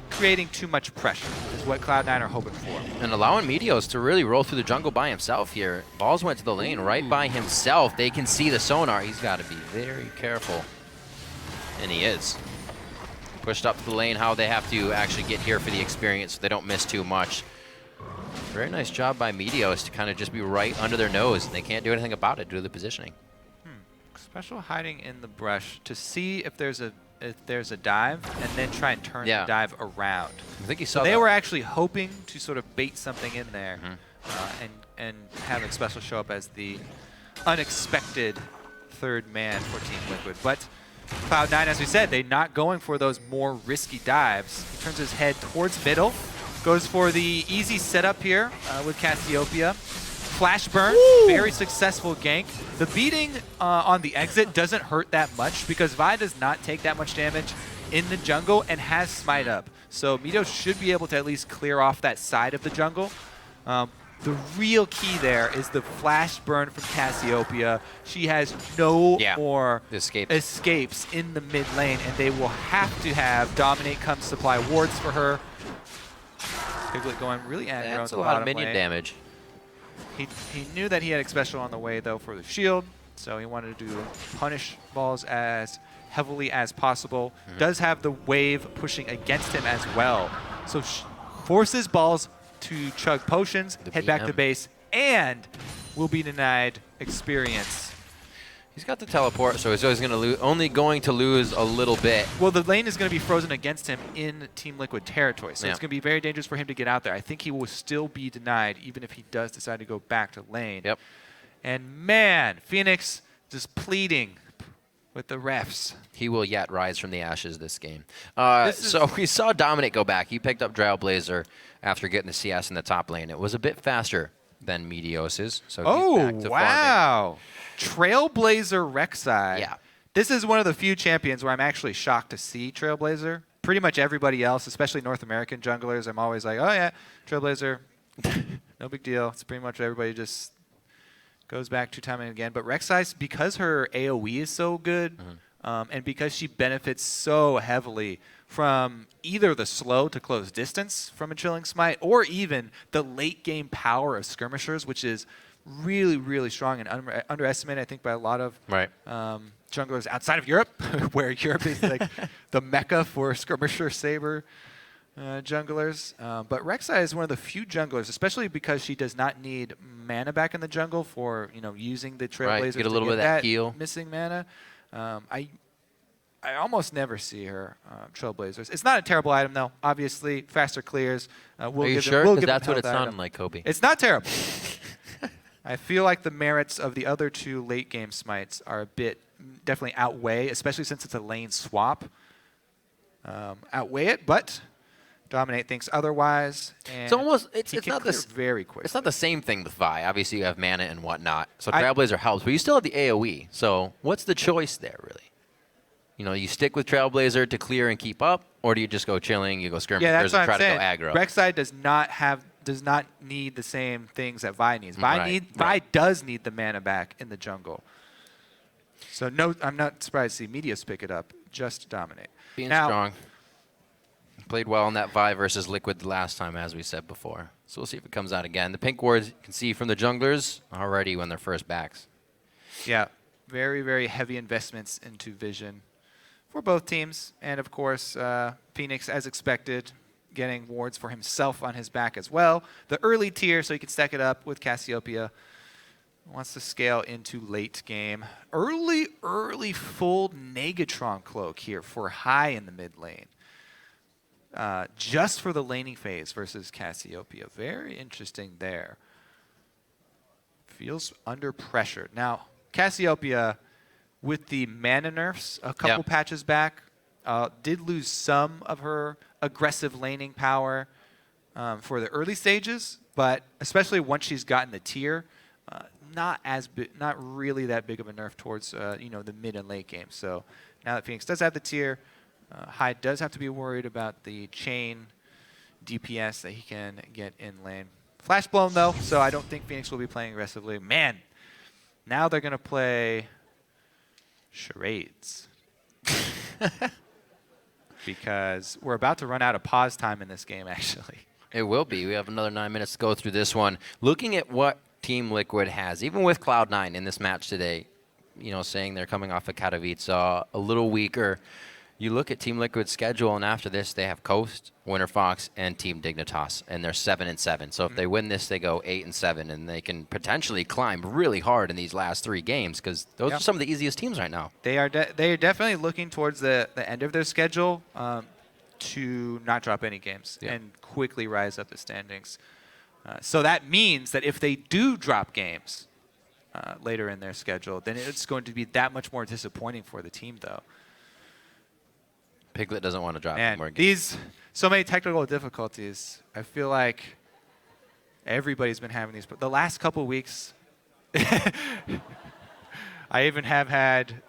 S2: creating too much pressure is what Cloud9 are hoping for.
S1: And allowing Meteos to really roll through the jungle by himself here. Balls went to the lane right by himself. They can see the sonar. He's got to be very careful. And he is. Pushed up to the lane, how they have to actually get here for the experience so they don't miss too much. Very nice job by Meteos to kind of just be right under their nose, and they can't do anything about it due to the positioning.
S2: Special hiding in the brush to see if there's a dive, and then try and turn the dive around.
S1: I think he saw
S2: they were actually hoping to sort of bait something in there and having Special show up as the unexpected third man for Team Liquid. But Cloud9, as we said, they're not going for those more risky dives. He turns his head towards middle, goes for the easy setup here with Cassiopeia. Flash burn, very successful gank. The beating on the exit doesn't hurt that much because Vi does not take that much damage in the jungle and has smite up. So Meteos should be able to at least clear off that side of the jungle. The real key there is the flash burn from Cassiopeia. She has no more escapes in the mid lane, and they will have to have Dominate come supply wards for her. Piglet going really aggro.
S1: That's a lot of minion damage.
S2: He knew that he had a special on the way, though, for the shield, so he wanted to punish balls as heavily as possible. Does have the wave pushing against him as well. So forces balls to chug potions, head back to base, and will be denied experience.
S1: He's got the teleport, so he's always only going to lose a little bit.
S2: Well, the lane is going to be frozen against him in Team Liquid territory, so it's going to be very dangerous for him to get out there. I think he will still be denied, even if he does decide to go back to lane.
S1: Yep.
S2: And man, Phoenix just pleading with the refs.
S1: He will yet rise from the ashes this game. So we saw Dominic go back. He picked up Trailblazer after getting the CS in the top lane. It was a bit faster than Meteos's, so he's back to farming.
S2: Trailblazer Rek'Sai.
S1: Yeah.
S2: This is one of the few champions where I'm actually shocked to see Trailblazer. Pretty much everybody else, especially North American junglers, I'm always like, oh yeah, Trailblazer, no big deal. It's pretty much everybody just goes back to time and again. But Rek'Sai, because her AoE is so good, and because she benefits so heavily from either the slow to close distance from a Chilling Smite, or even the late game power of Skirmishers, which is really, really strong and underestimated, I think, by a lot of junglers outside of Europe, where Europe is like the mecca for Skirmisher Saber junglers. But Rek'Sai is one of the few junglers, especially because she does not need mana back in the jungle for using the Trailblazers
S1: get a little
S2: to
S1: bit of that heal.
S2: Missing mana. I almost never see her Trailblazers. It's not a terrible item, though. Obviously, faster clears.
S1: Are you sure? Because that's what it sounded like, Kobe.
S2: It's not terrible. I feel like the merits of the other two late game smites are a bit definitely outweigh, especially since it's a lane swap. Outweigh it, but Dominate thinks otherwise. And
S1: it's almost it's not
S2: this very quick.
S1: It's not the same thing with Vi. Obviously, you have mana and whatnot, so Trailblazer helps, but you still have the AoE. So what's the choice there, really? You know, you stick with Trailblazer to clear and keep up, or do you just go chilling, you go skirmish,
S2: Yeah, that's
S1: and
S2: what
S1: try
S2: I'm saying.
S1: to go aggro?
S2: Rek'Sai does not need the same things that Vi needs.
S1: Right.
S2: Vi does need the mana back in the jungle. So no, I'm not surprised to see Medius pick it up just to dominate.
S1: Being
S2: now,
S1: strong. Played well in that Vi versus Liquid the last time, as we said before. So we'll see if it comes out again. The pink wards you can see from the junglers already when they're first backs.
S2: Yeah, very, very heavy investments into vision for both teams. And of course, Phoenix, as expected, getting wards for himself on his back as well. The early tier, so he can stack it up with Cassiopeia. Wants to scale into late game. Early full Negatron cloak here for high in the mid lane. Just for the laning phase versus Cassiopeia. Very interesting there. Feels under pressure. Now, Cassiopeia, with the mana nerfs a couple patches back, did lose some of her aggressive laning power for the early stages, but especially once she's gotten the tier, not really that big of a nerf towards the mid and late game. So now that Phoenix does have the tier, Hyde does have to be worried about the chain DPS that he can get in lane. Flash blown though, so I don't think Phoenix will be playing aggressively. Man, now they're gonna play charades. Because we're about to run out of pause time in this game, actually.
S1: It will be. We have another 9 minutes to go through this one. Looking at what Team Liquid has, even with Cloud9 in this match today, saying they're coming off of Katowice, a little weaker. You look at Team Liquid's schedule, and after this, they have Coast, Winter Fox, and Team Dignitas, and they're 7-7. So if they win this, they go 8-7, and they can potentially climb really hard in these last 3 games because those are some of the easiest teams right now.
S2: They are definitely looking towards the end of their schedule to not drop any games and quickly rise up the standings. So that means that if they do drop games later in their schedule, then it's going to be that much more disappointing for the team, though.
S1: Piglet doesn't want to drop
S2: And
S1: any more games.
S2: so many technical difficulties. I feel like everybody's been having these. But the last couple of weeks, I even have had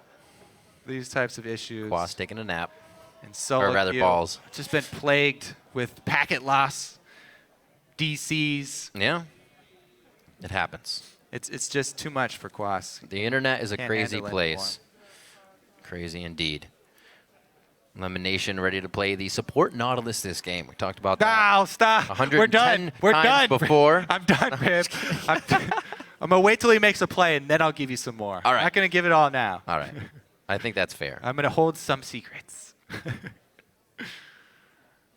S2: these types of issues.
S1: Quas taking a nap.
S2: And solo
S1: or rather
S2: queue.
S1: balls.
S2: Just been plagued with packet loss, DCs.
S1: Yeah, it happens.
S2: It's just too much for Quas.
S1: The internet is a
S2: Can't
S1: crazy
S2: handle it
S1: place. Crazy indeed. Elimination ready to play the support Nautilus this game. We talked about that.
S2: Oh, stop.
S1: 110
S2: We're done. We're
S1: times
S2: done.
S1: before.
S2: I'm done, Pip. I'm going to wait till he makes a play, and then I'll give you some more.
S1: All right.
S2: I'm not going to give it all now.
S1: All right. I think that's fair.
S2: I'm going to hold some secrets.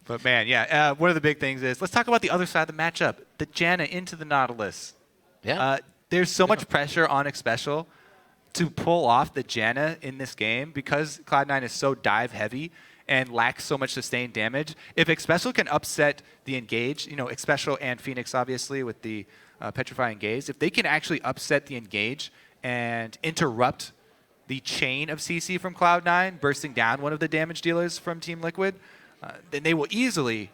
S2: But, man, yeah, one of the big things is let's talk about the other side of the matchup, the Janna into the Nautilus.
S1: Yeah.
S2: There's so much pressure on Xpecial to pull off the Janna in this game because Cloud9 is so dive heavy and lacks so much sustained damage. If Xpecial can upset the Engage, Xpecial and Phoenix obviously with the Petrifying Gaze, if they can actually upset the Engage and interrupt the chain of CC from Cloud9, bursting down one of the damage dealers from Team Liquid, then they will easily,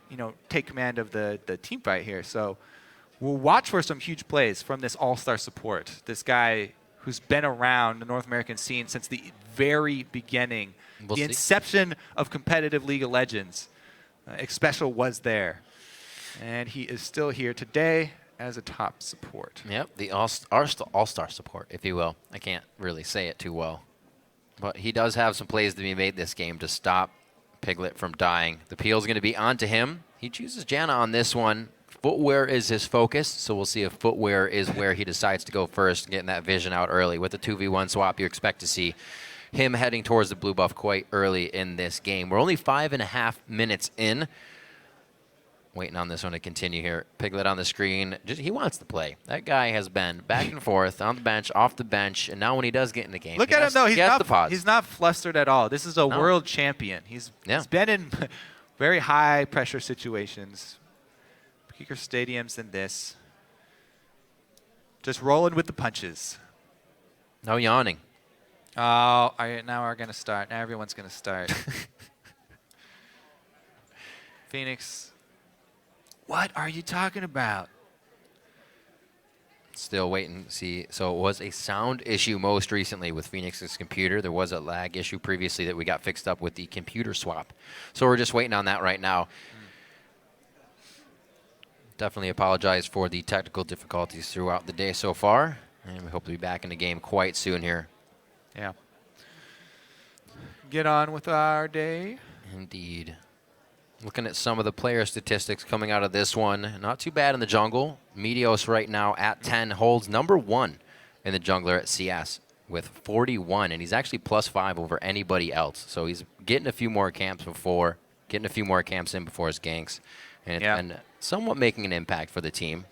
S2: take command of the team fight here. So we'll watch for some huge plays from this all-star support. This guy who's been around the North American scene since the very beginning, the inception of competitive League of Legends. Xpecial was there, and he is still here today as a top support.
S1: Yep, the all-star support, if you will. I can't really say it too well. But he does have some plays to be made this game to stop Piglet from dying. The peel's going to be onto him. He chooses Janna on this one. Footwear is his focus, so we'll see if footwear is where he decides to go first, getting that vision out early. With the 2v1 swap, you expect to see him heading towards the blue buff quite early in this game. We're only 5.5 minutes in. Waiting on this one to continue here. Piglet on the screen. He wants to play. That guy has been back and forth, on the bench, off the bench, and now when he does get in the game,
S2: Look at him, though.
S1: He's
S2: not flustered at all. This is a world champion. He's been in very high-pressure situations. Bigger stadiums than this. Just rolling with the punches.
S1: No yawning.
S2: Oh, now we're going to start. Now everyone's going to start. Phoenix, what are you talking about?
S1: Still waiting to see. So it was a sound issue most recently with Phoenix's computer. There was a lag issue previously that we got fixed up with the computer swap. So we're just waiting on that right now. Definitely apologize for the technical difficulties throughout the day so far. And we hope to be back in the game quite soon here.
S2: Yeah. Get on with our day.
S1: Indeed. Looking at some of the player statistics coming out of this one, not too bad in the jungle. Meteos right now at 10 holds number 1 in the jungler at CS with 41, and he's actually +5 over anybody else. So he's getting a few more camps in before his ganks, and, and somewhat making an impact for the team.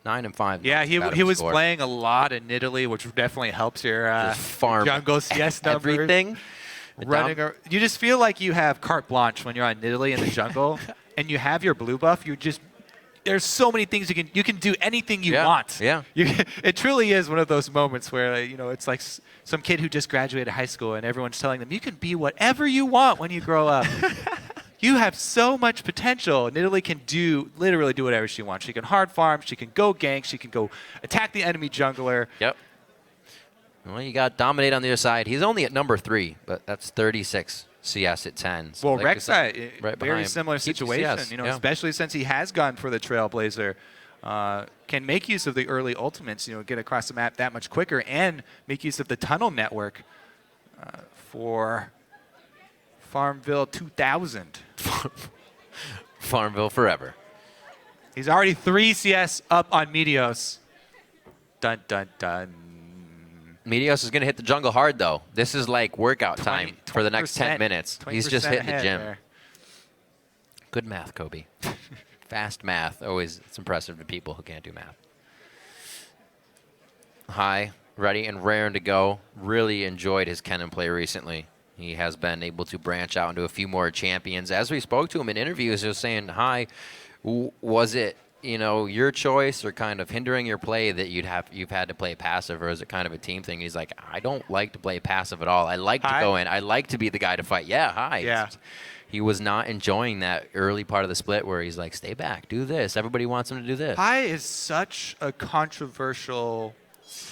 S1: 9 and 5.
S2: Yeah, he was playing a lot in Italy, which definitely helps your
S1: farm
S2: jungle CS numbers.
S1: everything.
S2: You just feel like you have carte blanche when you're on Nidalee in the jungle, and you have your blue buff. There's so many things you can do anything you want.
S1: Yeah.
S2: It truly is one of those moments where it's like some kid who just graduated high school, and everyone's telling them you can be whatever you want when you grow up. You have so much potential. Nidalee can literally do whatever she wants. She can hard farm. She can go gank. She can go attack the enemy jungler.
S1: Yep. Well, you got Dominate on the other side. He's only at number 3, but that's 36 CS at 10. So
S2: well, Rek'Sai,
S1: right
S2: very similar situation, especially since he has gone for the Trailblazer. Can make use of the early ultimates, get across the map that much quicker, and make use of the tunnel network for Farmville 2000.
S1: Farmville forever.
S2: He's already 3 CS up on Meteos. Dun, dun, dun.
S1: Meteos is going to hit the jungle hard, though. This is like workout time for the next 10 minutes. He's just hitting the gym.
S2: There.
S1: Good math, Kobe. Fast math. Always, it's impressive to people who can't do math. High, ready and raring to go. Really enjoyed his Kennen play recently. He has been able to branch out into a few more champions. As we spoke to him in interviews, he was saying, High, was it your choice or kind of hindering your play that you've had to play passive, or is it kind of a team thing? He's like, I don't like to play passive at all. I like to go in. I like to be the guy to fight. Yeah, High.
S2: Yeah.
S1: He was not enjoying that early part of the split where he's like, stay back, do this. Everybody wants him to do this.
S2: High is such a controversial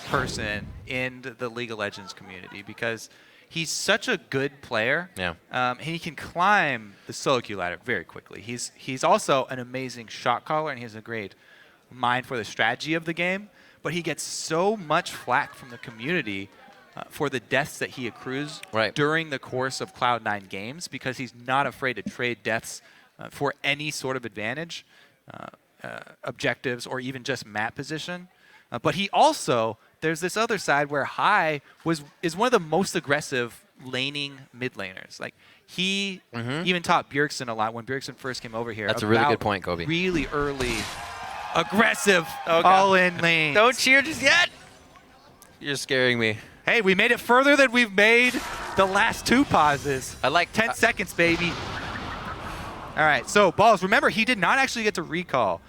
S2: person in the League of Legends community because he's such a good player.
S1: Yeah.
S2: And he can climb the solo queue ladder very quickly. He's also an amazing shot caller, and he has a great mind for the strategy of the game. But he gets so much flack from the community for the deaths that he accrues during the course of Cloud9 games because he's not afraid to trade deaths for any sort of advantage, objectives, or even just map position. But he also... There's this other side where High is one of the most aggressive laning mid laners. Like he even taught Bjergsen a lot when Bjergsen first came over here.
S1: That's a really good point, Kobe.
S2: Really early, aggressive, all-in lanes.
S1: Don't cheer just yet. You're scaring me.
S2: Hey, we made it further than we've made the last 2 pauses.
S1: I like
S2: 10 seconds, baby. All right, so Balls. Remember, he did not actually get to recall.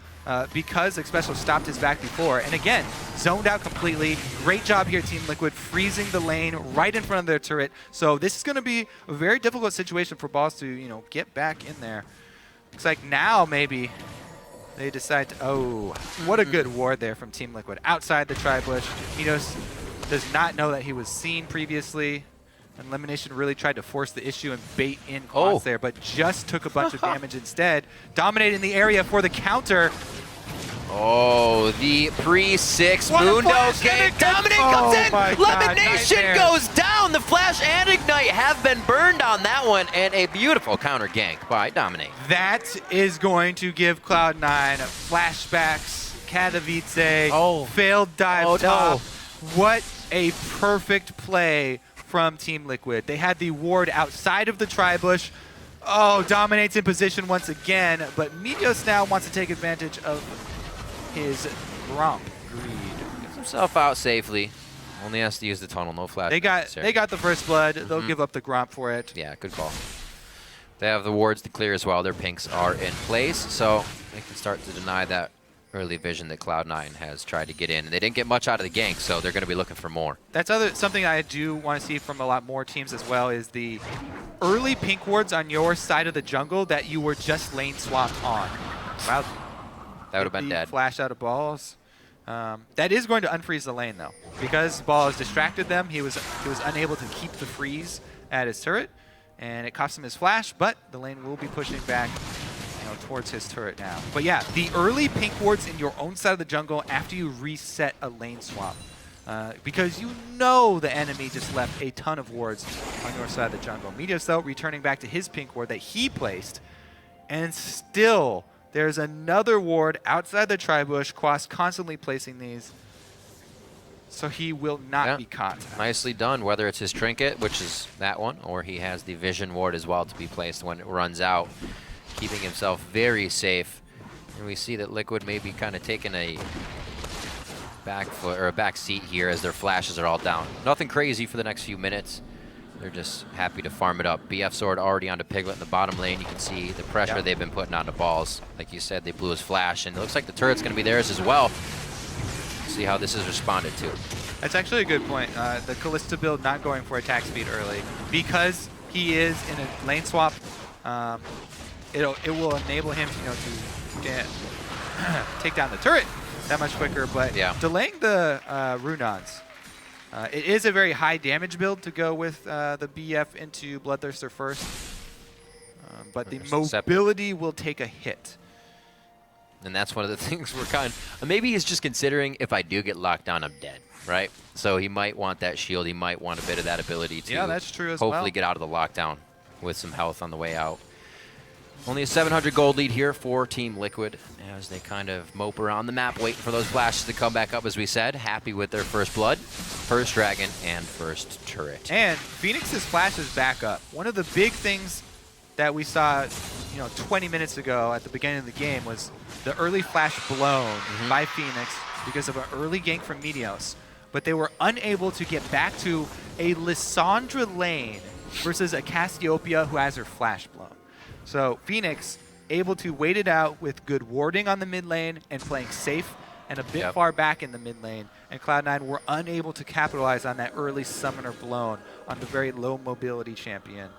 S2: Because Xpecial stopped his back before. And again, zoned out completely. Great job here, Team Liquid, freezing the lane right in front of their turret. So this is going to be a very difficult situation for Balls to, get back in there. Looks like now maybe they decide to... Oh, what a good ward there from Team Liquid. Outside the tri-bush. Meteos does not know that he was seen previously. Elimination really tried to force the issue and bait in Quants there, but just took a bunch of damage instead. Dominating the area for the counter.
S1: Oh, the pre-6 Mundo game. Dominate comes in. Elimination goes down. The Flash and Ignite have been burned on that one, and a beautiful counter gank by Dominate.
S2: That is going to give Cloud9 flashbacks. Katowice, failed dive top. What a perfect play from Team Liquid. They had the ward outside of the tri-bush. Oh, Dominate's in position once again, but Meteos now wants to take advantage of his Gromp greed.
S1: Gets himself out safely. Only has to use the tunnel, no flash.
S2: They got the first blood. They'll give up the Gromp for it.
S1: Yeah, good call. They have the wards to clear as well. Their pinks are in place, so they can start to deny that early vision that Cloud9 has tried to get in. And they didn't get much out of the gank, so they're going to be looking for more.
S2: That's something I do want to see from a lot more teams as well, is the early pink wards on your side of the jungle that you were just lane swapped on. Wow.
S1: That would have been dead.
S2: Flash out of Balls. That is going to unfreeze the lane, though. Because Ball has distracted them, he was unable to keep the freeze at his turret, and it cost him his flash, but the lane will be pushing back towards his turret now. But yeah, the early pink wards in your own side of the jungle after you reset a lane swap. Because you know the enemy just left a ton of wards on your side of the jungle. Meteos, though, returning back to his pink ward that he placed, and still there's another ward outside the tri-bush. Quas constantly placing these, so he will not be caught.
S1: Nicely done, whether it's his trinket, which is that one, or he has the vision ward as well to be placed when it runs out, keeping himself very safe. And we see that Liquid may be kind of taking a back seat here as their flashes are all down. Nothing crazy for the next few minutes. They're just happy to farm it up. BF Sword already onto Piglet in the bottom lane. You can see the pressure they've been putting on the balls. Like you said, they blew his flash, and it looks like the turret's going to be theirs as well. See how this is responded to.
S2: That's actually a good point. The Kalista build not going for attack speed early because he is in a lane swap. It will enable him, to get take down the turret that much quicker. But delaying the Runons, it is a very high damage build to go with the BF into Bloodthirster first. But the mobility will take a hit.
S1: And that's one of the things we're maybe he's just considering, if I do get locked down, I'm dead, right? So he might want that shield. He might want a bit of that ability to
S2: that's true as
S1: hopefully get out of the lockdown with some health on the way out. Only a 700 gold lead here for Team Liquid as they kind of mope around the map, waiting for those flashes to come back up, as we said. Happy with their first blood, first dragon, and first turret.
S2: And Phoenix's flash is back up. One of the big things that we saw 20 minutes ago at the beginning of the game was the early flash blown by Phoenix because of an early gank from Meteos. But they were unable to get back to a Lissandra lane versus a Cassiopeia who has her flash blown. So Phoenix able to wait it out with good warding on the mid lane and playing safe and a bit far back in the mid lane. And Cloud9 were unable to capitalize on that early summoner blown on the very low mobility champion,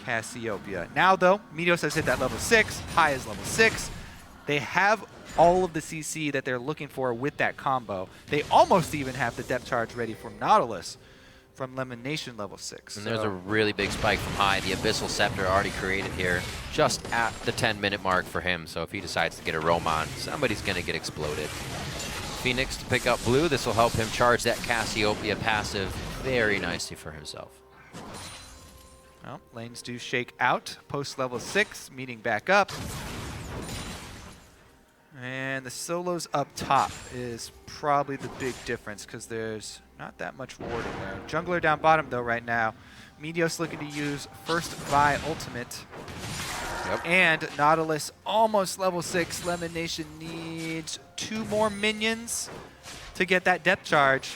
S2: Cassiopeia. Now, though, Meteos has hit that level 6, High is level 6. They have all of the CC that they're looking for with that combo. They almost even have the depth charge ready for Nautilus from Lemon Nation level 6.
S1: And there's a really big spike from High. The Abyssal Scepter already created here just at the 10-minute mark for him. So if he decides to get a roam on, somebody's going to get exploded. Phoenix to pick up blue. This will help him charge that Cassiopeia passive very nicely for himself.
S2: Well, lanes do shake out post level 6, meeting back up. And the solos up top is probably the big difference because there's not that much warding there. Jungler down bottom, though, right now. Meteos looking to use first Vi ultimate. And Nautilus almost level 6. Lemon Nation needs 2 more minions to get that depth charge.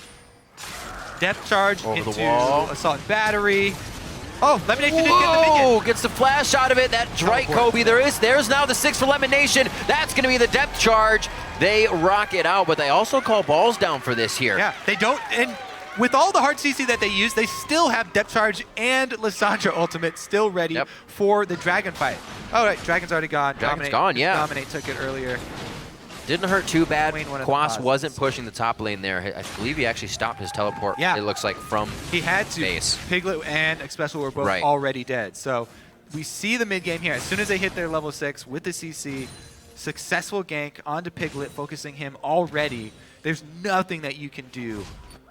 S2: Depth charge
S1: over
S2: into
S1: the wall.
S2: Assault Battery. Oh, Lemon Nation didn't get the minion.
S1: Gets the flash out of it. That's right, Kobe. There's now the 6 for Lemon Nation. That's going to be the depth charge. They rock it out, but they also call balls down for this here.
S2: Yeah, they don't. And with all the hard CC that they use, they still have depth charge and Lissandra ultimate still ready for the dragon fight. Oh, right, dragon's already gone.
S1: Dragon's gone,
S2: Dominate took it earlier.
S1: Didn't hurt too bad. Quas wasn't pushing the top lane there. I believe he actually stopped his teleport, it looks like, from
S2: he had to.
S1: base.
S2: Piglet and Expresswell were both already dead. So we see the mid game here. As soon as they hit their level 6 with the CC, successful gank onto Piglet, focusing him already. There's nothing that you can do.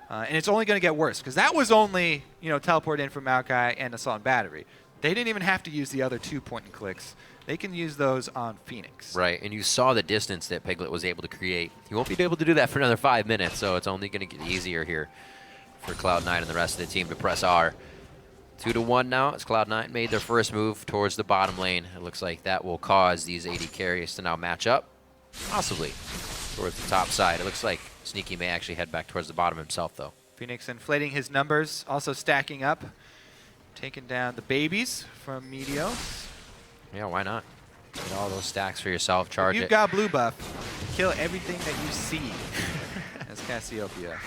S2: And it's only going to get worse because that was only, teleport in from Maokai and Assault and Battery. They didn't even have to use the other 2 point and clicks. They can use those on Phoenix.
S1: Right, and you saw the distance that Piglet was able to create. He won't be able to do that for another 5 minutes, so it's only going to get easier here for Cloud9 and the rest of the team to press R. 2-1 now as Cloud9 made their first move towards the bottom lane. It looks like that will cause these AD carries to now match up, possibly, towards the top side. It looks like Sneaky may actually head back towards the bottom himself, though.
S2: Phoenix inflating his numbers, also stacking up, taking down the babies from Meteos.
S1: Yeah, why not? Get all those stacks for yourself, charge it.
S2: You've got blue buff. Kill everything that you see as Cassiopeia.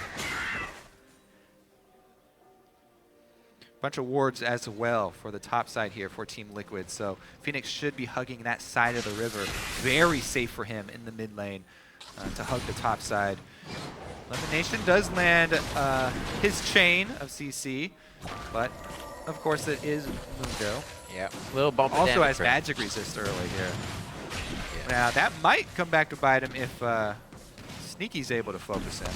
S2: Bunch of wards as well for the top side here for Team Liquid. So Phoenix should be hugging that side of the river. Very safe for him in the mid lane. to hug the top side. Elimination does land his chain of CC, but of course it is Mundo.
S1: Yeah, little bump of
S2: Also
S1: damage
S2: has
S1: for him.
S2: magic resist early here.
S1: Yeah.
S2: Now that might come back to bite him if Sneaky's able to focus him.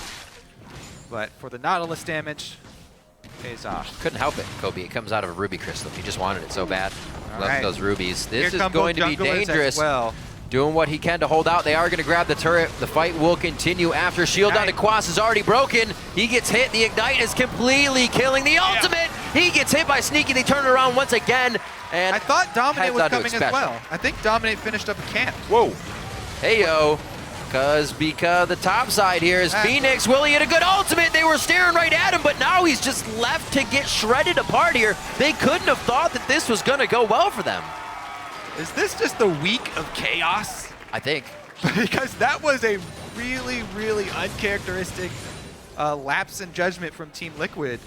S2: But for the Nautilus damage, pays off.
S1: Couldn't help it, Kobe. It comes out of a ruby crystal. He just wanted it so bad.
S2: All
S1: Love
S2: right.
S1: those rubies. This
S2: Here
S1: is
S2: come
S1: going
S2: both
S1: to be
S2: junglers as
S1: dangerous.
S2: well.
S1: Doing what he can to hold out. They are going to grab the turret. The fight will continue after shield down to Quas is already broken. He gets hit. The Ignite is completely killing the ultimate. He gets hit by Sneaky. They turn it around once again. And
S2: I thought Dominate
S1: heads
S2: was
S1: onto
S2: coming as
S1: special.
S2: well. I think Dominate finished up a camp.
S1: Whoa. Hey-yo. Because the top side here is Phoenix. Will he hit a good ultimate? They were staring right at him, but now he's just left to get shredded apart here. They couldn't have thought that this was going to go well for them.
S2: Is this just the week of chaos?
S1: I think.
S2: Because that was a really, really uncharacteristic lapse in judgment from Team Liquid.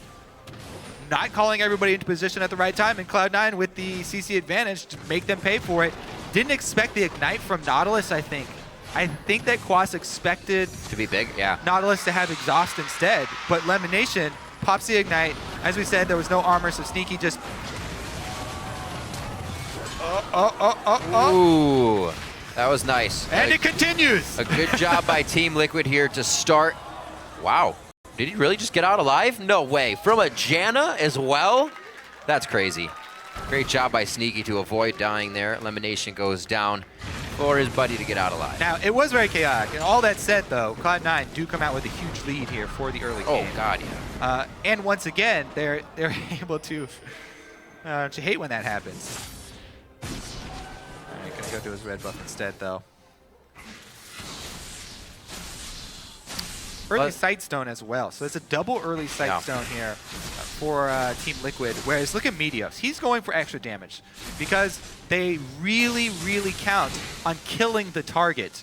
S2: Not calling everybody into position at the right time, and Cloud9 with the CC advantage to make them pay for it. Didn't expect the Ignite from Nautilus, I think. I think that Quas expected
S1: To be big, yeah.
S2: Nautilus to have Exhaust instead, but Lemonation pops the Ignite. As we said, there was no armor, so Sneaky just...
S1: Ooh, that was nice.
S2: And it continues!
S1: A good job by Team Liquid here to start. Wow. Did he really just get out alive? No way. From a Janna as well? That's crazy. Great job by Sneaky to avoid dying there. Elimination goes down for his buddy to get out alive.
S2: Now, it was very chaotic. And all that said, though, Cloud9 do come out with a huge lead here for the early game.
S1: Oh, God, yeah.
S2: And once again, they're able to... don't you hate when that happens? All right, gonna go to his red buff instead, though. Early Sightstone as well. So it's a double early Sightstone here for Team Liquid. Whereas look at Meteos. He's going for extra damage because they really, really count on killing the target.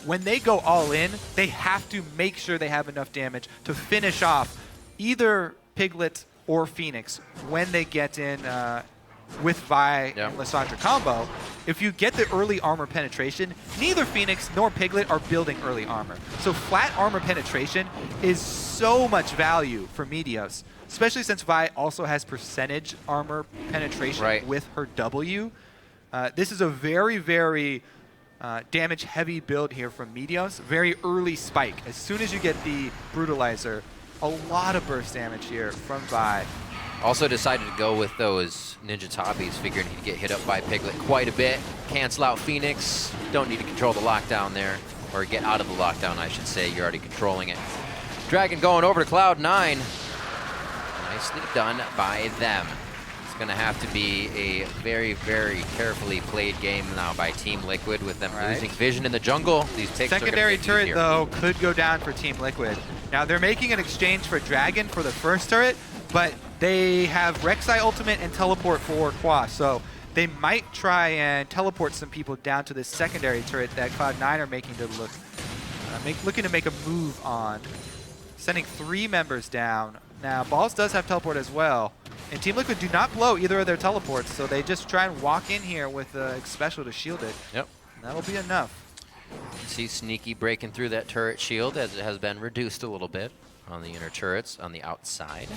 S2: When they go all in, they have to make sure they have enough damage to finish off either Piglet or Phoenix when they get in with Vi and Lissandra combo. If you get the early armor penetration, neither Phoenix nor Piglet are building early armor. So flat armor penetration is so much value for Meteos, especially since Vi also has percentage armor penetration with her W. This is a very, very damage-heavy build here from Meteos. Very early spike. As soon as you get the Brutalizer, a lot of burst damage here from Vi.
S1: Also decided to go with those Ninja Toppies, figuring he'd get hit up by Piglet quite a bit. Cancel out Phoenix. Don't need to control the lockdown there. Or get out of the lockdown, I should say. You're already controlling it. Dragon going over to Cloud9. Nicely done by them. It's going to have to be a very, very carefully played game now by Team Liquid with them losing vision in the jungle. These picks
S2: Secondary
S1: are gonna
S2: turret,
S1: easier.
S2: though, could go down for Team Liquid. Now, they're making an exchange for Dragon for the first turret, but they have Rek'Sai ultimate and teleport for Quas, so they might try and teleport some people down to this secondary turret that Cloud9 are making to looking to make a move on. Sending 3 members down. Now, Balls does have teleport as well, and Team Liquid do not blow either of their teleports, so they just try and walk in here with Special to shield it.
S1: Yep.
S2: And that'll be enough.
S1: See Sneaky breaking through that turret shield as it has been reduced a little bit on the inner turrets on the outside,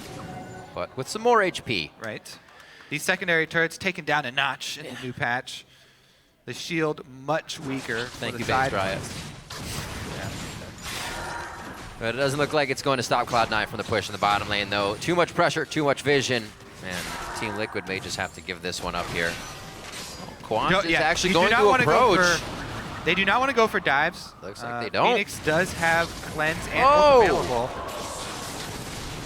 S1: but with some more HP.
S2: Right. These secondary turrets taken down a notch in the new patch. The shield much weaker.
S1: Thank
S2: for
S1: you,
S2: the
S1: Base
S2: side
S1: Riot.
S2: ones. Yeah.
S1: But it doesn't look like it's going to stop Cloud9 from the push in the bottom lane, though. Too much pressure, too much vision, and Team Liquid may just have to give this one up here. Quas is actually going to approach.
S2: They do not want to go for dives.
S1: Looks like they don't.
S2: Phoenix does have cleanse and ult available.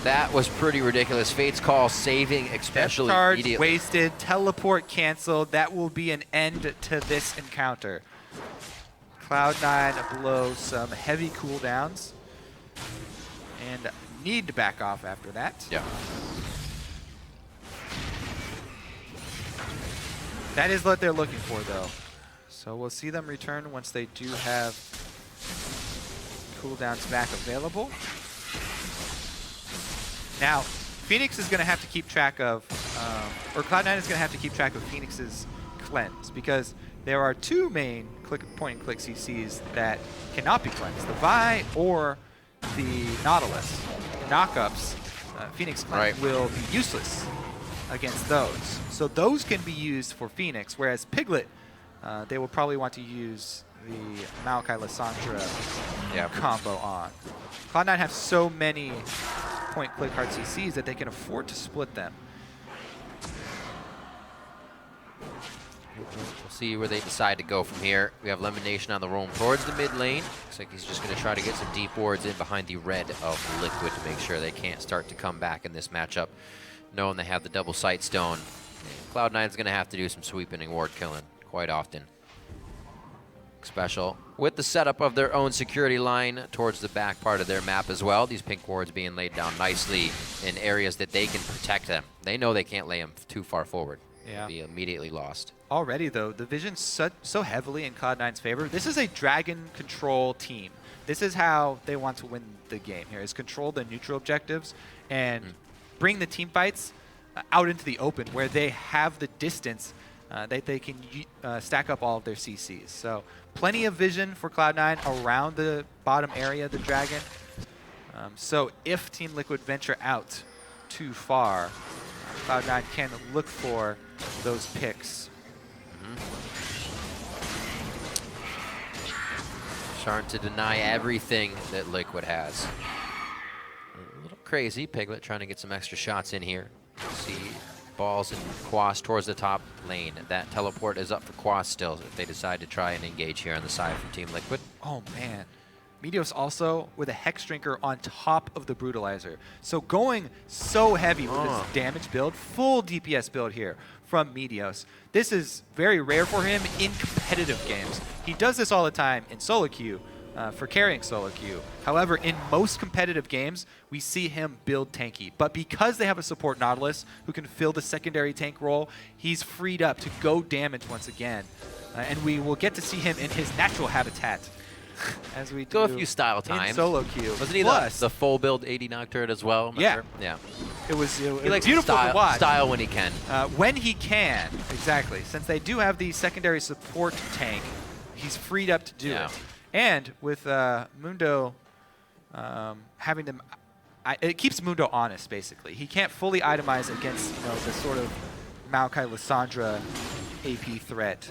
S1: That was pretty ridiculous. Fate's Call saving especially
S2: Death charge
S1: immediately.
S2: wasted, teleport canceled. That will be an end to this encounter. Cloud9 blows some heavy cooldowns and need to back off after that.
S1: Yeah.
S2: That is what they're looking for, though. So we'll see them return once they do have cooldowns back available. Now, Phoenix is going to have to keep track of, or Cloud9 is going to have to keep track of Phoenix's cleanse, because there are two main point-and-click CCs that cannot be cleansed, the Vi or the Nautilus. Knockups, Phoenix Cleanse will be useless against those. So those can be used for Phoenix, whereas Piglet, they will probably want to use the Maokai-Lissandra combo on. Cloud9 have so many point-click hard CCs that they can afford to split them.
S1: We'll see where they decide to go from here. We have Lemonation on the roam towards the mid lane. Looks like he's just going to try to get some deep wards in behind the red of Liquid to make sure they can't start to come back in this matchup, knowing they have the double sight stone. Cloud9's going to have to do some sweeping and ward killing quite often. Special with the setup of their own security line towards the back part of their map as well. These pink wards being laid down nicely in areas that they can protect them. They know they can't lay them too far forward.
S2: Yeah.
S1: Be immediately lost.
S2: Already, though, the vision's so heavily in Cloud9's favor. This is a dragon control team. This is how they want to win the game here, is control the neutral objectives and bring the team fights out into the open where they have the distance that they can stack up all of their CCs. So plenty of vision for Cloud9 around the bottom area of the dragon. So if Team Liquid venture out too far, Cloud9 can look for those picks.
S1: Starting to deny everything that Liquid has. A little crazy. Piglet trying to get some extra shots in here. See balls and Quas towards the top lane. That teleport is up for Quas still if they decide to try and engage here on the side from Team Liquid.
S2: Oh, man. Meteos also with a Hex Drinker on top of the Brutalizer. So going so heavy with this damage build, full DPS build here from Meteos. This is very rare for him in competitive games. He does this all the time in solo queue for carrying solo queue. However, in most competitive games, we see him build tanky. But because they have a support Nautilus who can fill the secondary tank role, he's freed up to go damage once again. And we will get to see him in his natural habitat. As we
S1: Go
S2: do
S1: a few style times.
S2: in solo queue.
S1: Wasn't he the full build 80 Nocturne as well?
S2: Yeah.
S1: Yeah.
S2: It was
S1: He likes
S2: beautiful to watch.
S1: style when he can.
S2: When he can, exactly. Since they do have the secondary support tank, he's freed up to do it. And with Mundo having them, it keeps Mundo honest, basically. He can't fully itemize against the sort of Maokai-Lissandra AP threat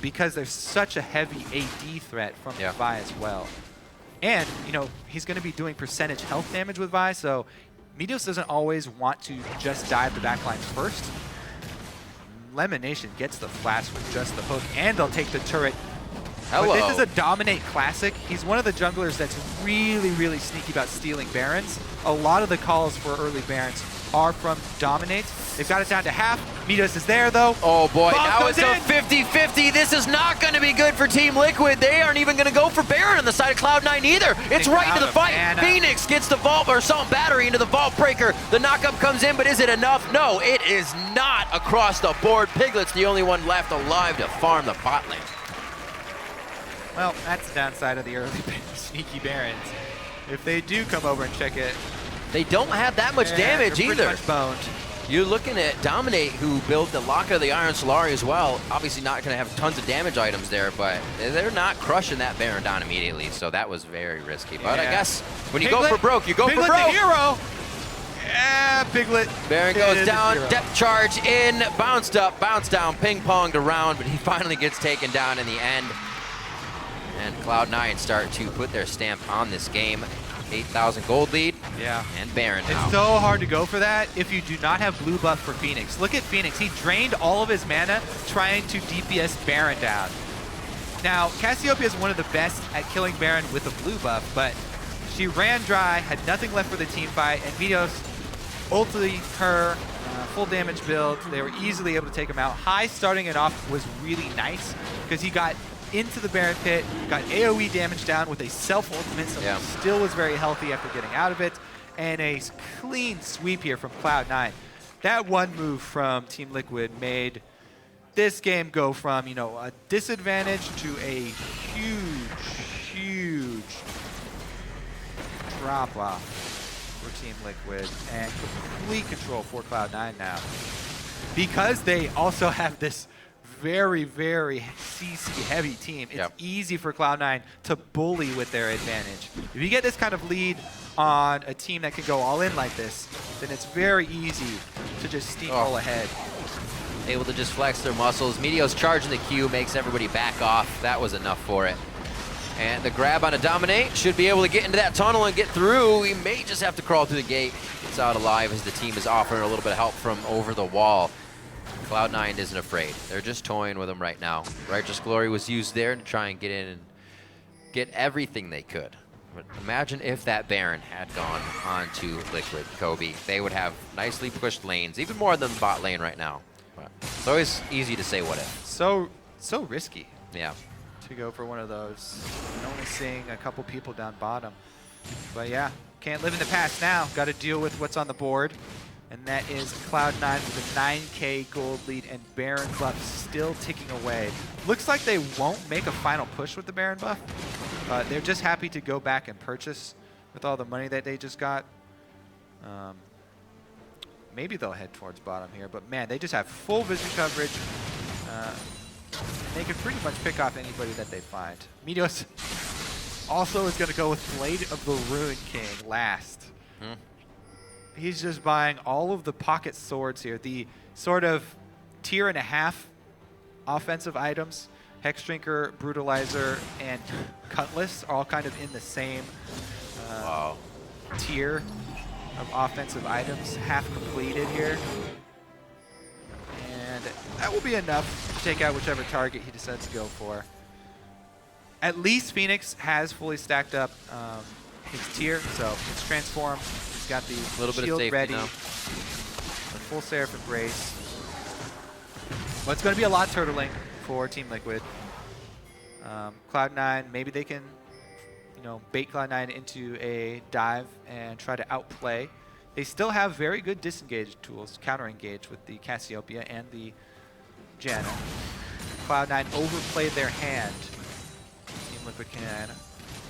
S2: because there's such a heavy AD threat from Vi as well. And, he's going to be doing percentage health damage with Vi, so Meteos doesn't always want to just dive the backlines first. Lemonation gets the flash with just the hook, and they'll take the turret.
S1: Hello.
S2: But this is a Dominate classic. He's one of the junglers that's really, really sneaky about stealing Barons. A lot of the calls for early Barons are from Dominate. They've got it down to half. Meteos is there, though.
S1: Oh, boy.
S2: Bomb
S1: Now
S2: goes
S1: it's a
S2: in.
S1: 50-50. This is not going to be good for Team Liquid. They aren't even going to go for Baron on the side of Cloud9 either. It's right into the fight. Phoenix gets the Vault or Assault Battery into the Vault Breaker. The knockup comes in, but is it enough? No, it is not across the board. Piglet's the only one left alive to farm the bot lane.
S2: Well, that's the downside of the early sneaky Barons. If they do come over and check it,
S1: they don't have that much damage
S2: they're
S1: either.
S2: Pretty much boned.
S1: You're looking at Dominate, who built the Locket of the Iron Solari as well. Obviously not going to have tons of damage items there, but they're not crushing that Baron down immediately, so that was very risky. But I guess when you go for broke, you go for broke.
S2: Piglet the hero! Yeah, Piglet.
S1: Baron goes down, depth charge in, bounced up, bounced down, ping-ponged around, but he finally gets taken down in the end. And Cloud9 start to put their stamp on this game. 8,000 gold lead.
S2: Yeah.
S1: And Baron now.
S2: It's so hard to go for that if you do not have blue buff for Phoenix. Look at Phoenix. He drained all of his mana trying to DPS Baron down. Now, Cassiopeia is one of the best at killing Baron with a blue buff, but she ran dry, had nothing left for the team fight, and Meteos ultimately her full damage build. They were easily able to take him out. High starting it off was really nice because he got into the Baron pit, got AoE damage down with a self-ultimate, so he still was very healthy after getting out of it, and a clean sweep here from Cloud9. That one move from Team Liquid made this game go from, a disadvantage to a huge drop-off for Team Liquid, and complete control for Cloud9 now. Because they also have this very, very CC heavy team. It's easy for Cloud9 to bully with their advantage. If you get this kind of lead on a team that can go all in like this, then it's very easy to just steamroll ahead.
S1: Able to just flex their muscles. Meteo's charging the Q, makes everybody back off. That was enough for it. And the grab on a Dominate should be able to get into that tunnel and get through. He may just have to crawl through the gate. Gets out alive as the team is offering a little bit of help from over the wall. Cloud9 isn't afraid. They're just toying with him right now. Righteous Glory was used there to try and get in and get everything they could. But imagine if that Baron had gone onto Liquid, Kobe. They would have nicely pushed lanes, even more than the bot lane right now. But it's always easy to say what if.
S2: So risky.
S1: Yeah.
S2: To go for one of those. And only seeing a couple people down bottom. But yeah, can't live in the past now. Got to deal with what's on the board. And that is Cloud9 with a 9K gold lead and Baron buff still ticking away. Looks like they won't make a final push with the Baron buff. They're just happy to go back and purchase with all the money that they just got. Maybe they'll head towards bottom here, but man, they just have full vision coverage. They can pretty much pick off anybody that they find. Meteos also is going to go with Blade of the Ruin King last. He's just buying all of the pocket swords here. The sort of tier and a half offensive items. Hexdrinker, Brutalizer, and Cutlass are all kind of in the same tier of offensive items. Half completed here. And that will be enough to take out whichever target he decides to go for. At least Phoenix has fully stacked up his tier, so it's transformed. He's got the shield ready, a full Seraph Embrace. But it's going to be a lot turtling for Team Liquid. Cloud9, maybe they can, bait Cloud9 into a dive and try to outplay. They still have very good disengage tools, counter-engage with the Cassiopeia and the Janna. Cloud9 overplayed their hand. Team Liquid can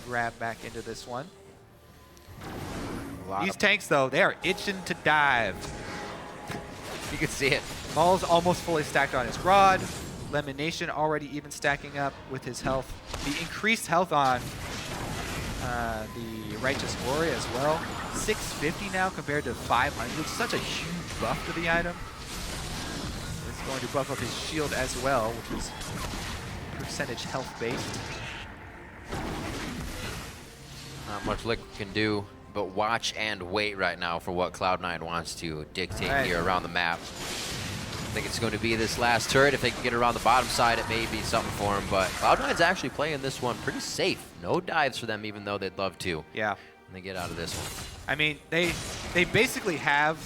S2: grab back into this one. These tanks, though, they are itching to dive.
S1: You can see it.
S2: Maul's almost fully stacked on his rod. Lemonation already even stacking up with his health. The increased health on the Righteous Glory as well. 650 now compared to 500. Such a huge buff to the item. It's going to buff up his shield as well, which is percentage health based.
S1: Not much Liquid can do, but watch and wait right now for what Cloud9 wants to dictate here around the map. I think it's going to be this last turret. If they can get around the bottom side, it may be something for them. But Cloud9's actually playing this one pretty safe. No dives for them, even though they'd love to.
S2: Yeah.
S1: When they get out of this one.
S2: I mean, they basically have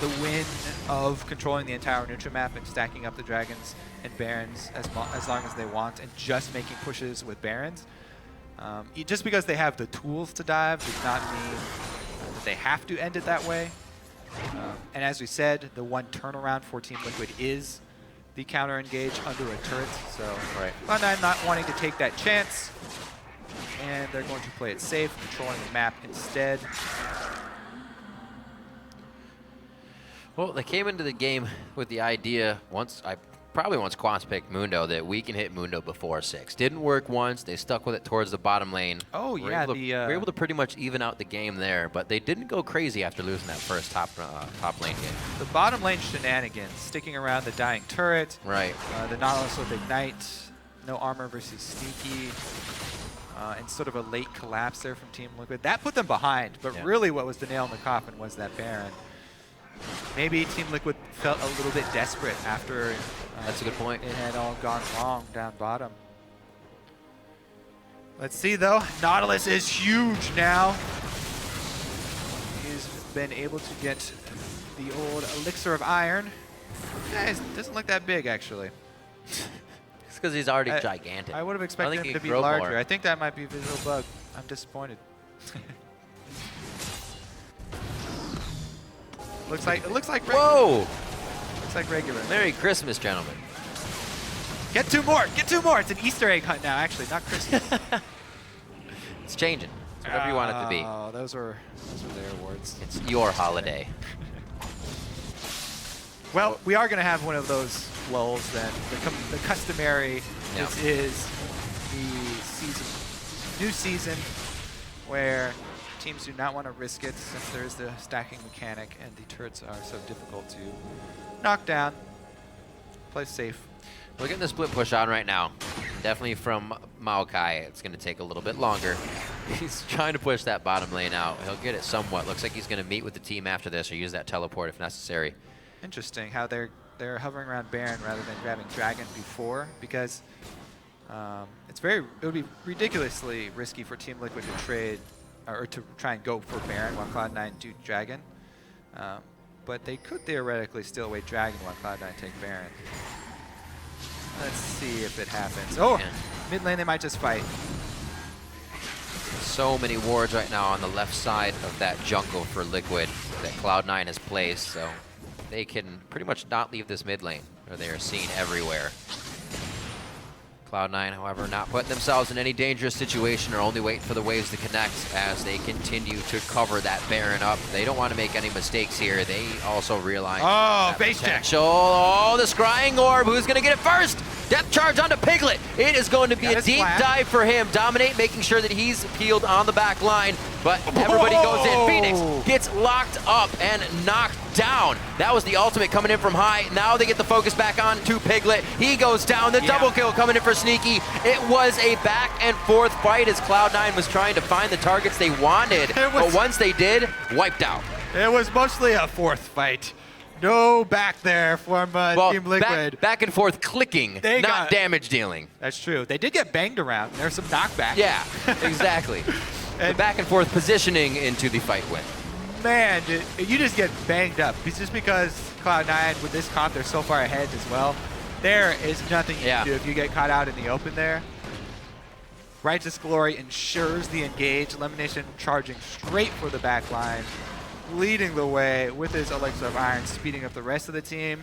S2: the win of controlling the entire neutral map and stacking up the dragons and barons as long as they want, and just making pushes with barons. Just because they have the tools to dive does not mean that they have to end it that way. And as we said, the one turnaround for Team Liquid is the counter engage under a turret. So Cloud9 not wanting to take that chance, and they're going to play it safe, controlling the map instead.
S1: Well, they came into the game with the idea probably once Quants picked Mundo, that we can hit Mundo before 6. Didn't work once. They stuck with it towards the bottom lane.
S2: Oh, yeah.
S1: We were able to pretty much even out the game there, but they didn't go crazy after losing that first top lane game.
S2: The bottom lane shenanigans, sticking around the dying turret.
S1: Right.
S2: The Nautilus with Ignite, no armor versus Sneaky, and sort of a late collapse there from Team Liquid. That put them behind, but really what was the nail in the coffin was that Baron. Maybe Team Liquid felt a little bit desperate after
S1: that's a good point.
S2: It had all gone wrong down bottom. Let's see, though. Nautilus is huge now. He's been able to get the old Elixir of Iron. Yeah, it doesn't look that big, actually.
S1: It's because he's already gigantic.
S2: I would have expected him to be larger. I think that might be a visual bug. I'm disappointed. It looks like
S1: whoa!
S2: Looks like regular.
S1: Merry Christmas, gentlemen.
S2: Get two more! Get two more! It's an Easter egg hunt now, actually, not Christmas.
S1: It's changing. It's whatever you want it to be.
S2: Oh, those were their awards.
S1: It's your holiday.
S2: Well, we are going to have one of those lulls than the customary.
S1: Yeah.
S2: This is the new season where teams do not want to risk it since there is the stacking mechanic and the turrets are so difficult to knock down. Play safe.
S1: We're getting the split push on right now. Definitely from Maokai, it's going to take a little bit longer. He's trying to push that bottom lane out. He'll get it somewhat. Looks like he's going to meet with the team after this or use that teleport if necessary.
S2: Interesting how they're hovering around Baron rather than grabbing Dragon before, because it would be ridiculously risky for Team Liquid to trade or to try and go for Baron while Cloud9 do Dragon. But they could theoretically still wait Dragon while Cloud9 take Baron. Let's see if it happens. Oh,
S1: Yeah.
S2: mid lane they might just fight.
S1: So many wards right now on the left side of that jungle for Liquid that Cloud9 has placed, so they can pretty much not leave this mid lane, or they are seen everywhere. Cloud9, however, not putting themselves in any dangerous situation or only waiting for the waves to connect as they continue to cover that Baron up. They don't want to make any mistakes here. They also realize that
S2: base check.
S1: potential. Oh, the Scrying Orb. Who's going to get it first? Death charge onto Piglet. It is going to be
S2: Got
S1: a
S2: his
S1: deep
S2: flash.
S1: dive for him. Dominate, making sure that he's peeled on the back line, but everybody goes in. Phoenix gets locked up and knocked down. That was the ultimate coming in from high. Now they get the focus back on to Piglet. He goes down. The double kill coming in for Sneaky. It was a back and forth fight as Cloud9 was trying to find the targets they wanted, but once they did, wiped out.
S2: It was mostly a fourth fight. No back there from Team Liquid.
S1: Back and forth clicking,
S2: They
S1: not
S2: got-
S1: damage dealing.
S2: That's true. They did get banged around. There's some knockback.
S1: Yeah, exactly. The back and forth positioning into the fight win.
S2: Man, you just get banged up. It's just because Cloud9, with this comp, they're so far ahead as well. There is nothing you can do if you get caught out in the open there. Righteous Glory ensures the engage. Elimination charging straight for the back line, leading the way with his Elixir of Iron, speeding up the rest of the team.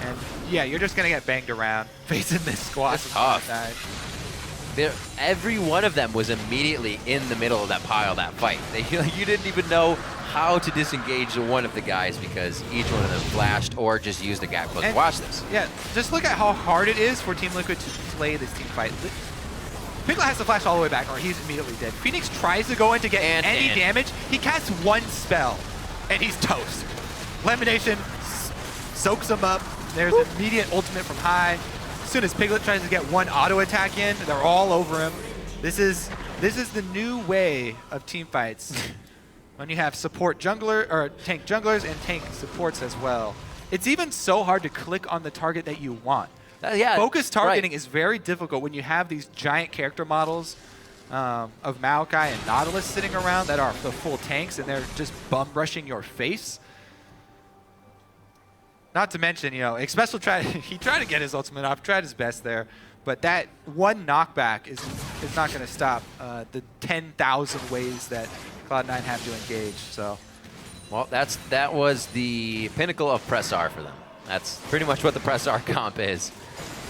S2: And yeah, you're just going to get banged around facing this squad.
S1: That's tough. Every one of them was immediately in the middle of that pile, that fight. You didn't even know how to disengage one of the guys because each one of them flashed or just used the gap close. Watch this.
S2: Yeah, just look at how hard it is for Team Liquid to play this team fight. Piglet has to flash all the way back or he's immediately dead. Phoenix tries to go in to get any damage. He casts one spell and he's toast. Lemonation soaks him up. There's an immediate ultimate from high. As soon as Piglet tries to get one auto attack in, they're all over him. This is the new way of team fights. When you have support jungler or tank junglers and tank supports as well. It's even so hard to click on the target that you want. Focus targeting is very difficult when you have these giant character models of Maokai and Nautilus sitting around that are the full tanks and they're just bum rushing your face. Not to mention, Expressal he tried to get his ultimate off, tried his best there, but that one knockback is not going to stop the 10,000 ways that Cloud9 have to engage. So,
S1: well, that was the pinnacle of press R for them. That's pretty much what the press R comp is.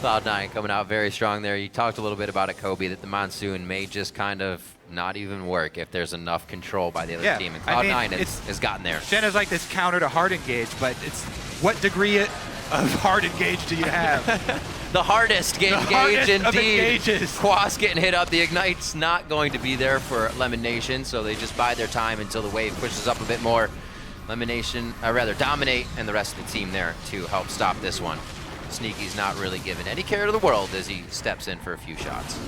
S1: Cloud9 coming out very strong there. You talked a little bit about it, Kobe, that the Monsoon may just kind of not even work if there's enough control by the other team. And Cloud9 has gotten there.
S2: Shenna's like this counter to hard engage, but it's what degree of hard engage do you have?
S1: The hardest engage indeed. Quas getting hit up. The Ignite's not going to be there for Lemonation, so they just bide their time until the wave pushes up a bit more. Lemonation, Dominate, and the rest of the team there to help stop this one. Sneaky's not really given any care to the world as he steps in for a few shots.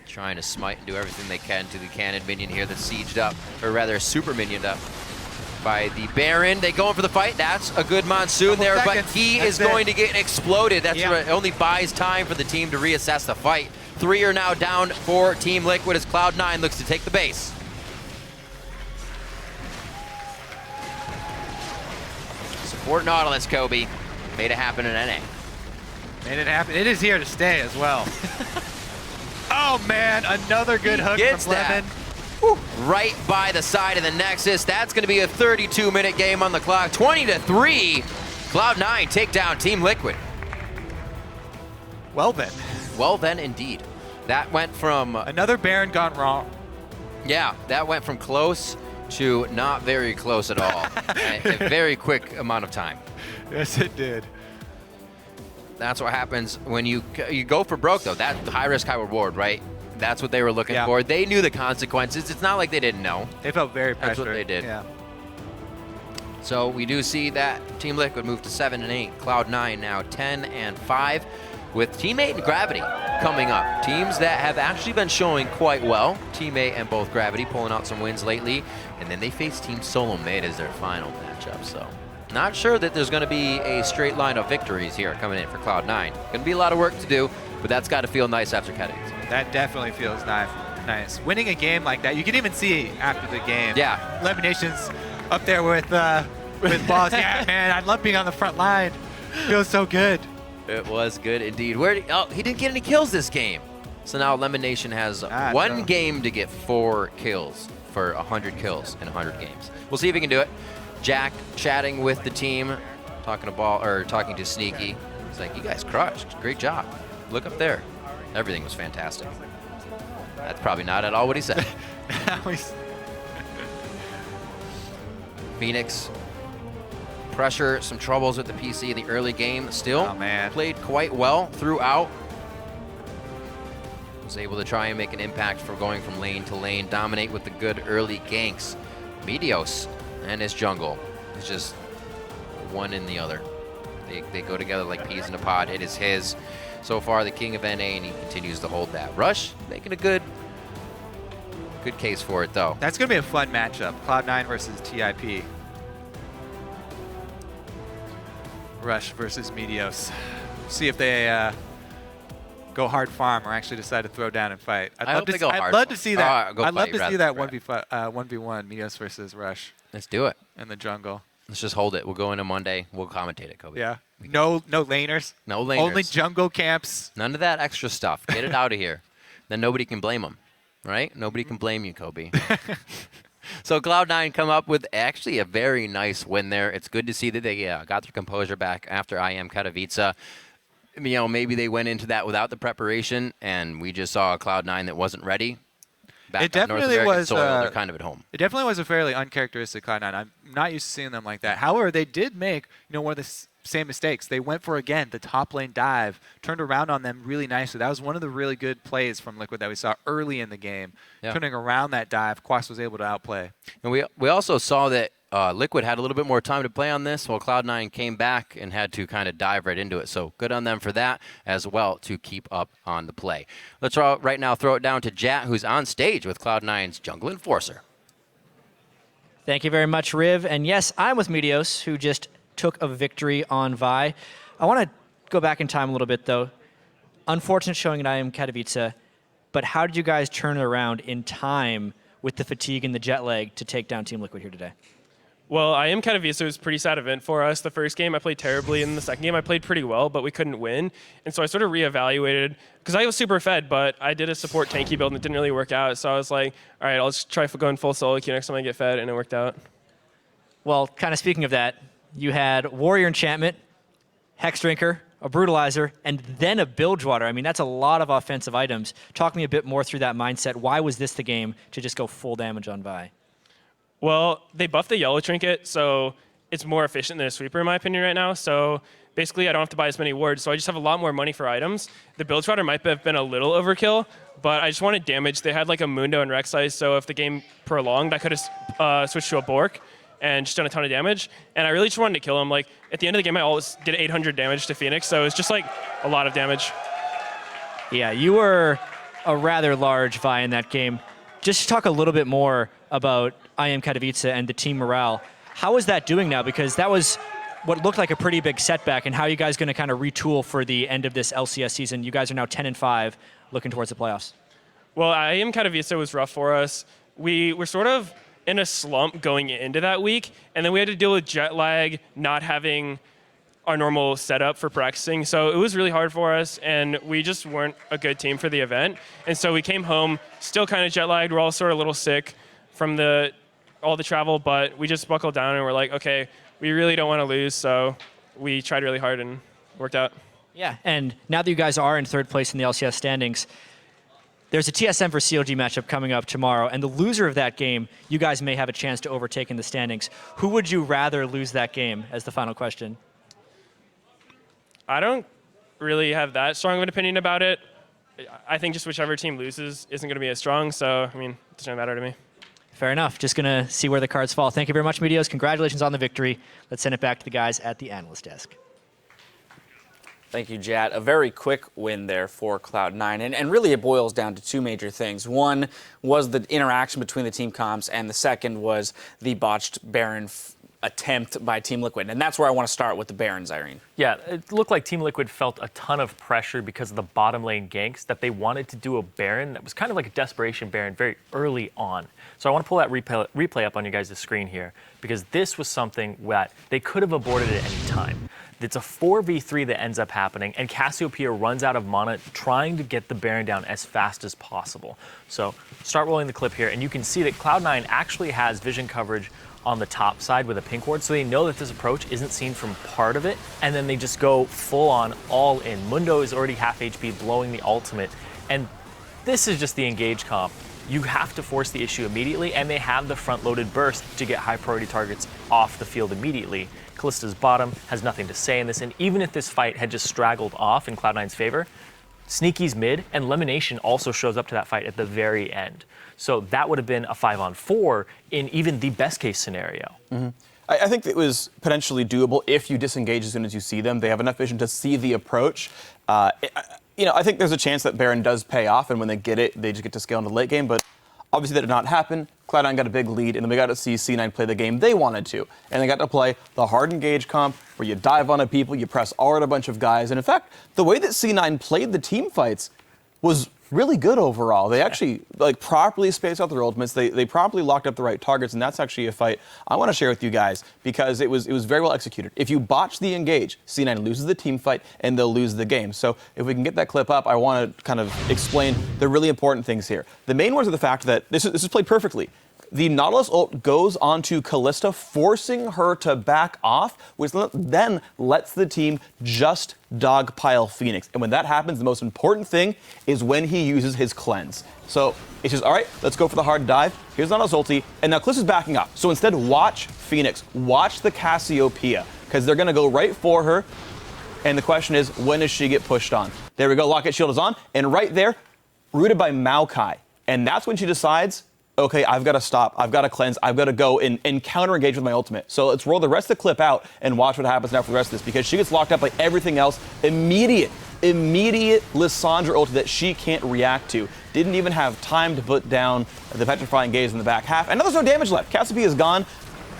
S1: Trying to smite and do everything they can to the cannon minion here that's sieged up, or rather super minioned up by the Baron. They go in for the fight. That's a good Monsoon there, but he is going to get exploded. That's what only buys time for the team to reassess the fight. 3 are now down for Team Liquid as Cloud9 looks to take the base. Support Nautilus, Kobe. Made it happen in NA.
S2: Made it happen. It is here to stay as well. Oh man, another good hook from Lemon.
S1: Right by the side of the Nexus. That's going to be a 32-minute game on the clock. 20-3. Cloud9 take down Team Liquid.
S2: Well then.
S1: Well then, indeed. That went from...
S2: another Baron gone wrong.
S1: Yeah, that went from close to not very close at all. A very quick amount of time.
S2: Yes, it did.
S1: That's what happens when you go for broke, though. That high risk, high reward, right? That's what they were looking for. They knew the consequences. It's not like they didn't know.
S2: They felt very pressured.
S1: That's what they did.
S2: Yeah.
S1: So we do see that Team Liquid move to 7-8. Cloud9 now 10-5, with Teammate and Gravity coming up. Teams that have actually been showing quite well. Teammate and both Gravity pulling out some wins lately, and then they face Team Solo Mid as their final matchup. So not sure that there's going to be a straight line of victories here coming in for Cloud9. Going to be a lot of work to do, but that's got to feel nice after Katavica.
S2: That definitely feels nice. Winning a game like that, you can even see after the game.
S1: Yeah.
S2: Eliminations up there with balls. Yeah, man, I love being on the front line. Feels so good.
S1: It was good indeed. He didn't get any kills this game. So now Elimination has one game to get 4 kills for 100 kills in 100 games. We'll see if he can do it. Jack chatting with the team, talking to Sneaky. He's like, "You guys crushed. Great job. Look up there. Everything was fantastic." That's probably not at all what he said. Phoenix, pressure, some troubles with the PC in the early game. Still played quite well throughout. Was able to try and make an impact for going from lane to lane, dominate with the good early ganks. Meteos and his jungle is just one in the other. They go together like peas in a pod. It is his. So far, the king of NA, and he continues to hold that. Rush making a good case for it, though.
S2: That's going to be a fun matchup. Cloud9 versus TIP. Rush versus Meteos. See if they go hard farm or actually decide to throw down and fight. I'd love to see that. I'd love to see that 1v1 Meteos versus Rush.
S1: Let's do it.
S2: In the jungle.
S1: Let's just hold it. We'll go into Monday. We'll commentate it, Kobe.
S2: Yeah. No laners.
S1: No laners.
S2: Only jungle camps.
S1: None of that extra stuff. Get it out of here. Then nobody can blame them, right? Nobody can blame you, Kobe. So Cloud9 come up with actually a very nice win there. It's good to see that they got their composure back after IM Katowice. Maybe they went into that without the preparation, and we just saw a Cloud9 that wasn't ready. Back on North American soil, they're kind of at home.
S2: It definitely was a fairly uncharacteristic Cloud9. I'm not used to seeing them like that. However, they did make one of the same mistakes. They went for, again, the top lane dive, turned around on them really nicely. That was one of the really good plays from Liquid that we saw early in the game. Yeah. Turning around that dive, Quas was able to outplay.
S1: And we also saw that Liquid had a little bit more time to play on this, while Cloud9 came back and had to kind of dive right into it. So good on them for that as well, to keep up on the play. Let's right now throw it down to Jat, who's on stage with Cloud9's Jungle Enforcer.
S7: Thank you very much, Riv. And yes, I'm with Meteos, who just took a victory on Vi. I want to go back in time a little bit, though. Unfortunate showing at IM Katowice, but how did you guys turn it around in time with the fatigue and the jet lag to take down Team Liquid here today?
S8: Well, IM Katowice was a pretty sad event for us. The first game, I played terribly. In the second game, I played pretty well, but we couldn't win. And so I sort of reevaluated, because I was super fed, but I did a support tanky build, and it didn't really work out. So I was like, all right, I'll just try going full solo queue next time I get fed, and it worked out.
S7: Well, kind of speaking of that, you had Warrior Enchantment, Hex Drinker, a Brutalizer, and then a Bilgewater. I mean, that's a lot of offensive items. Talk me a bit more through that mindset. Why was this the game to just go full damage on Vi?
S8: Well, they buffed the yellow trinket, so it's more efficient than a sweeper in my opinion right now. So basically, I don't have to buy as many wards, so I just have a lot more money for items. The Bilgewater might have been a little overkill, but I just wanted damage. They had like a Mundo and Rek'Sai, so if the game prolonged, I could have switched to a Bork and just done a ton of damage. And I really just wanted to kill him. Like, at the end of the game, I always did 800 damage to Phoenix, so it's just like a lot of damage.
S7: Yeah, you were a rather large Vi in that game. Just talk a little bit more about IM Katowice and the team morale. How is that doing now? Because that was what looked like a pretty big setback, and how are you guys going to kind of retool for the end of this LCS season? You guys are now 10-5, looking towards the playoffs.
S8: Well, IM Katowice was rough for us. We were sort of in a slump going into that week, and then we had to deal with jet lag, not having our normal setup for practicing. So it was really hard for us, and we just weren't a good team for the event. And so we came home still kind of jet lagged. We're all sort of a little sick from all the travel, but we just buckled down and we're like, okay, we really don't want to lose. So we tried really hard and worked out.
S7: Yeah, and now that you guys are in third place in the LCS standings, there's a TSM for CLG matchup coming up tomorrow, and the loser of that game, you guys may have a chance to overtake in the standings. Who would you rather lose that game as the final question?
S8: I don't really have that strong of an opinion about it. I think just whichever team loses isn't going to be as strong, so, I mean, it doesn't matter to me.
S7: Fair enough. Just going to see where the cards fall. Thank you very much, Meteos. Congratulations on the victory. Let's send it back to the guys at the analyst desk.
S4: Thank you, Jad. A very quick win there for Cloud9. And really it boils down to two major things. One was the interaction between the team comps, and the second was the botched Baron attempt by Team Liquid. And that's where I want to start with the Barons, Irene.
S5: Yeah, it looked like Team Liquid felt a ton of pressure because of the bottom lane ganks, that they wanted to do a Baron that was kind of like a desperation Baron very early on. So I want to pull that replay up on you guys' screen here, because this was something that they could have aborted at any time. It's a 4v3 that ends up happening, and Cassiopeia runs out of mana trying to get the Baron down as fast as possible. So start rolling the clip here, and you can see that Cloud9 actually has vision coverage on the top side with a pink ward, so they know that this approach isn't seen from part of it, and then they just go full on all in. Mundo is already half HP, blowing the ultimate, and this is just the engage comp. You have to force the issue immediately, and they have the front-loaded burst to get high-priority targets off the field immediately. Kallista's bottom has nothing to say in this, and even if this fight had just straggled off in Cloud9's favor, Sneaky's mid, and Lemonation also shows up to that fight at the very end. So that would have been a 5-on-4 in even the best-case scenario.
S6: Mm-hmm. I think it was potentially doable if you disengage as soon as you see them. They have enough vision to see the approach. I think there's a chance that Baron does pay off, and when they get it, they just get to scale into the late game, but obviously that did not happen. Cloud9 got a big lead, and then we got to see C9 play the game they wanted to. And they got to play the hard engage comp, where you dive on a people, you press R at a bunch of guys. And in fact, the way that C9 played the team fights was really good overall. They actually properly spaced out their ultimates. They properly locked up the right targets, and that's actually a fight I want to share with you guys because it was very well executed. If you botch the engage, C9 loses the team fight and they'll lose the game. So if we can get that clip up, I want to kind of explain the really important things here. The main ones are the fact that this is played perfectly. The Nautilus ult goes onto Kalista, forcing her to back off, which then lets the team just dogpile Phoenix. And when that happens, the most important thing is when he uses his cleanse. So it's just, all right, let's go for the hard dive. Here's Nautilus ulti, and now Kalista's backing up. So instead, watch Phoenix, watch the Cassiopeia, because they're going to go right for her. And the question is, when does she get pushed on? There we go, Locket Shield is on, and right there, rooted by Maokai. And that's when she decides, okay, I've got to stop, I've got to cleanse, I've got to go and counter-engage with my ultimate. So let's roll the rest of the clip out and watch what happens now for the rest of this, because she gets locked up like everything else. Immediate Lissandra ulti that she can't react to. Didn't even have time to put down the petrifying gaze in the back half. And now there's no damage left. Cassiopeia is gone.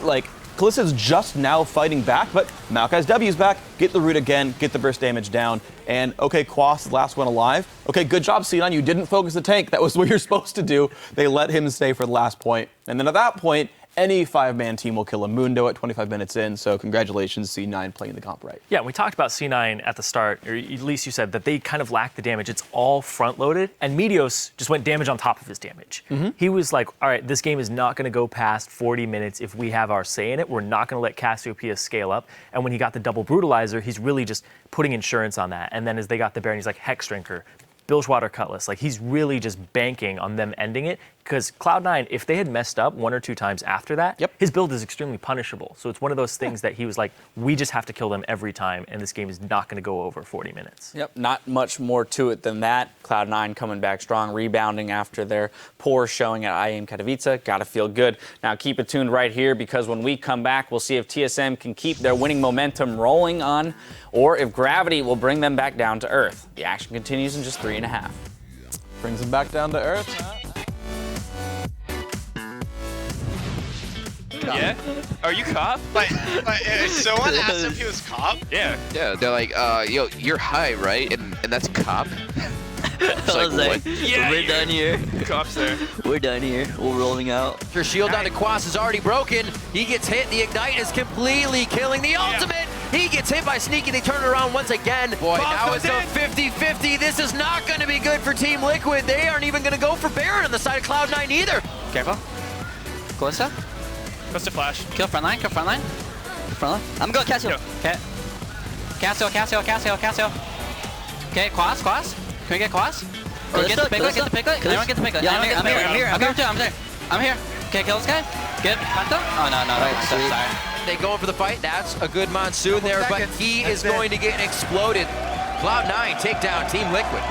S6: Kalista's just now fighting back, but Maokai's W's back. Get the root again, get the burst damage down. And okay, Quas, the last one alive. Okay, good job, C9. You didn't focus the tank. That was what you're supposed to do. They let him stay for the last point. And then at that point, any 5-man team will kill a Mundo at 25 minutes in. So congratulations, C9, playing the comp right.
S5: Yeah, we talked about C9 at the start, or at least you said that they kind of lack the damage. It's all front-loaded, and Meteos just went damage on top of his damage. Mm-hmm. He was like, all right, this game is not going to go past 40 minutes if we have our say in it. We're not going to let Cassiopeia scale up. And when he got the double brutalizer, he's really just putting insurance on that. And then as they got the Baron, he's like, Hex Drinker, Bilgewater Cutlass. Like, he's really just banking on them ending it, because Cloud9, if they had messed up 1 or 2 times after that, his build is extremely punishable. So it's one of those things that he was like, we just have to kill them every time, and this game is not going to go over 40 minutes.
S4: Yep, not much more to it than that. Cloud9 coming back strong, rebounding after their poor showing at IEM Katowice. Gotta feel good. Now keep it tuned right here, because when we come back, we'll see if TSM can keep their winning momentum rolling on, or if gravity will bring them back down to earth. The action continues in just 3.5.
S6: Brings them back down to earth, huh?
S9: Yeah? Are you cop?
S10: Someone asked if he was cop?
S9: Yeah.
S10: Yeah, they're like, yo, you're high, right? And that's cop?
S11: I was like,
S9: yeah,
S11: we're done here.
S9: Cop's there.
S11: We're done here. We're rolling out.
S1: Your shield down to Quas is already broken. He gets hit. The Ignite is completely killing the ultimate. He gets hit by Sneaky. They turn it around once again. Boy, now it's a 50-50. This is not going to be good for Team Liquid. They aren't even going to go for Baron on the side of Cloud9 either.
S11: Careful. Kalista.
S9: What's the flash?
S11: Kill frontline. Kill frontline. Frontline. I'm going Cassio. Okay. Cassio. Okay, Quas. Can we get Quas? Kill this
S4: get the
S11: stuff,
S4: pick,
S11: kill this
S4: get the
S11: stuff.
S4: pick.
S11: Kill
S4: Anyone
S11: this-
S4: get the pick.
S11: Yeah,
S4: Anyone get
S11: I'm
S4: the
S11: here,
S4: pick.
S11: I'm here, I'm here.
S4: I'm here. Okay, kill this guy. Good. Phantom? Oh, no.
S11: sweet.
S4: Sorry.
S1: They going for the fight. That's a good Monsoon there, but
S2: seconds.
S1: he
S2: That's
S1: is
S2: it.
S1: going to get exploded. Cloud9 take down Team Liquid.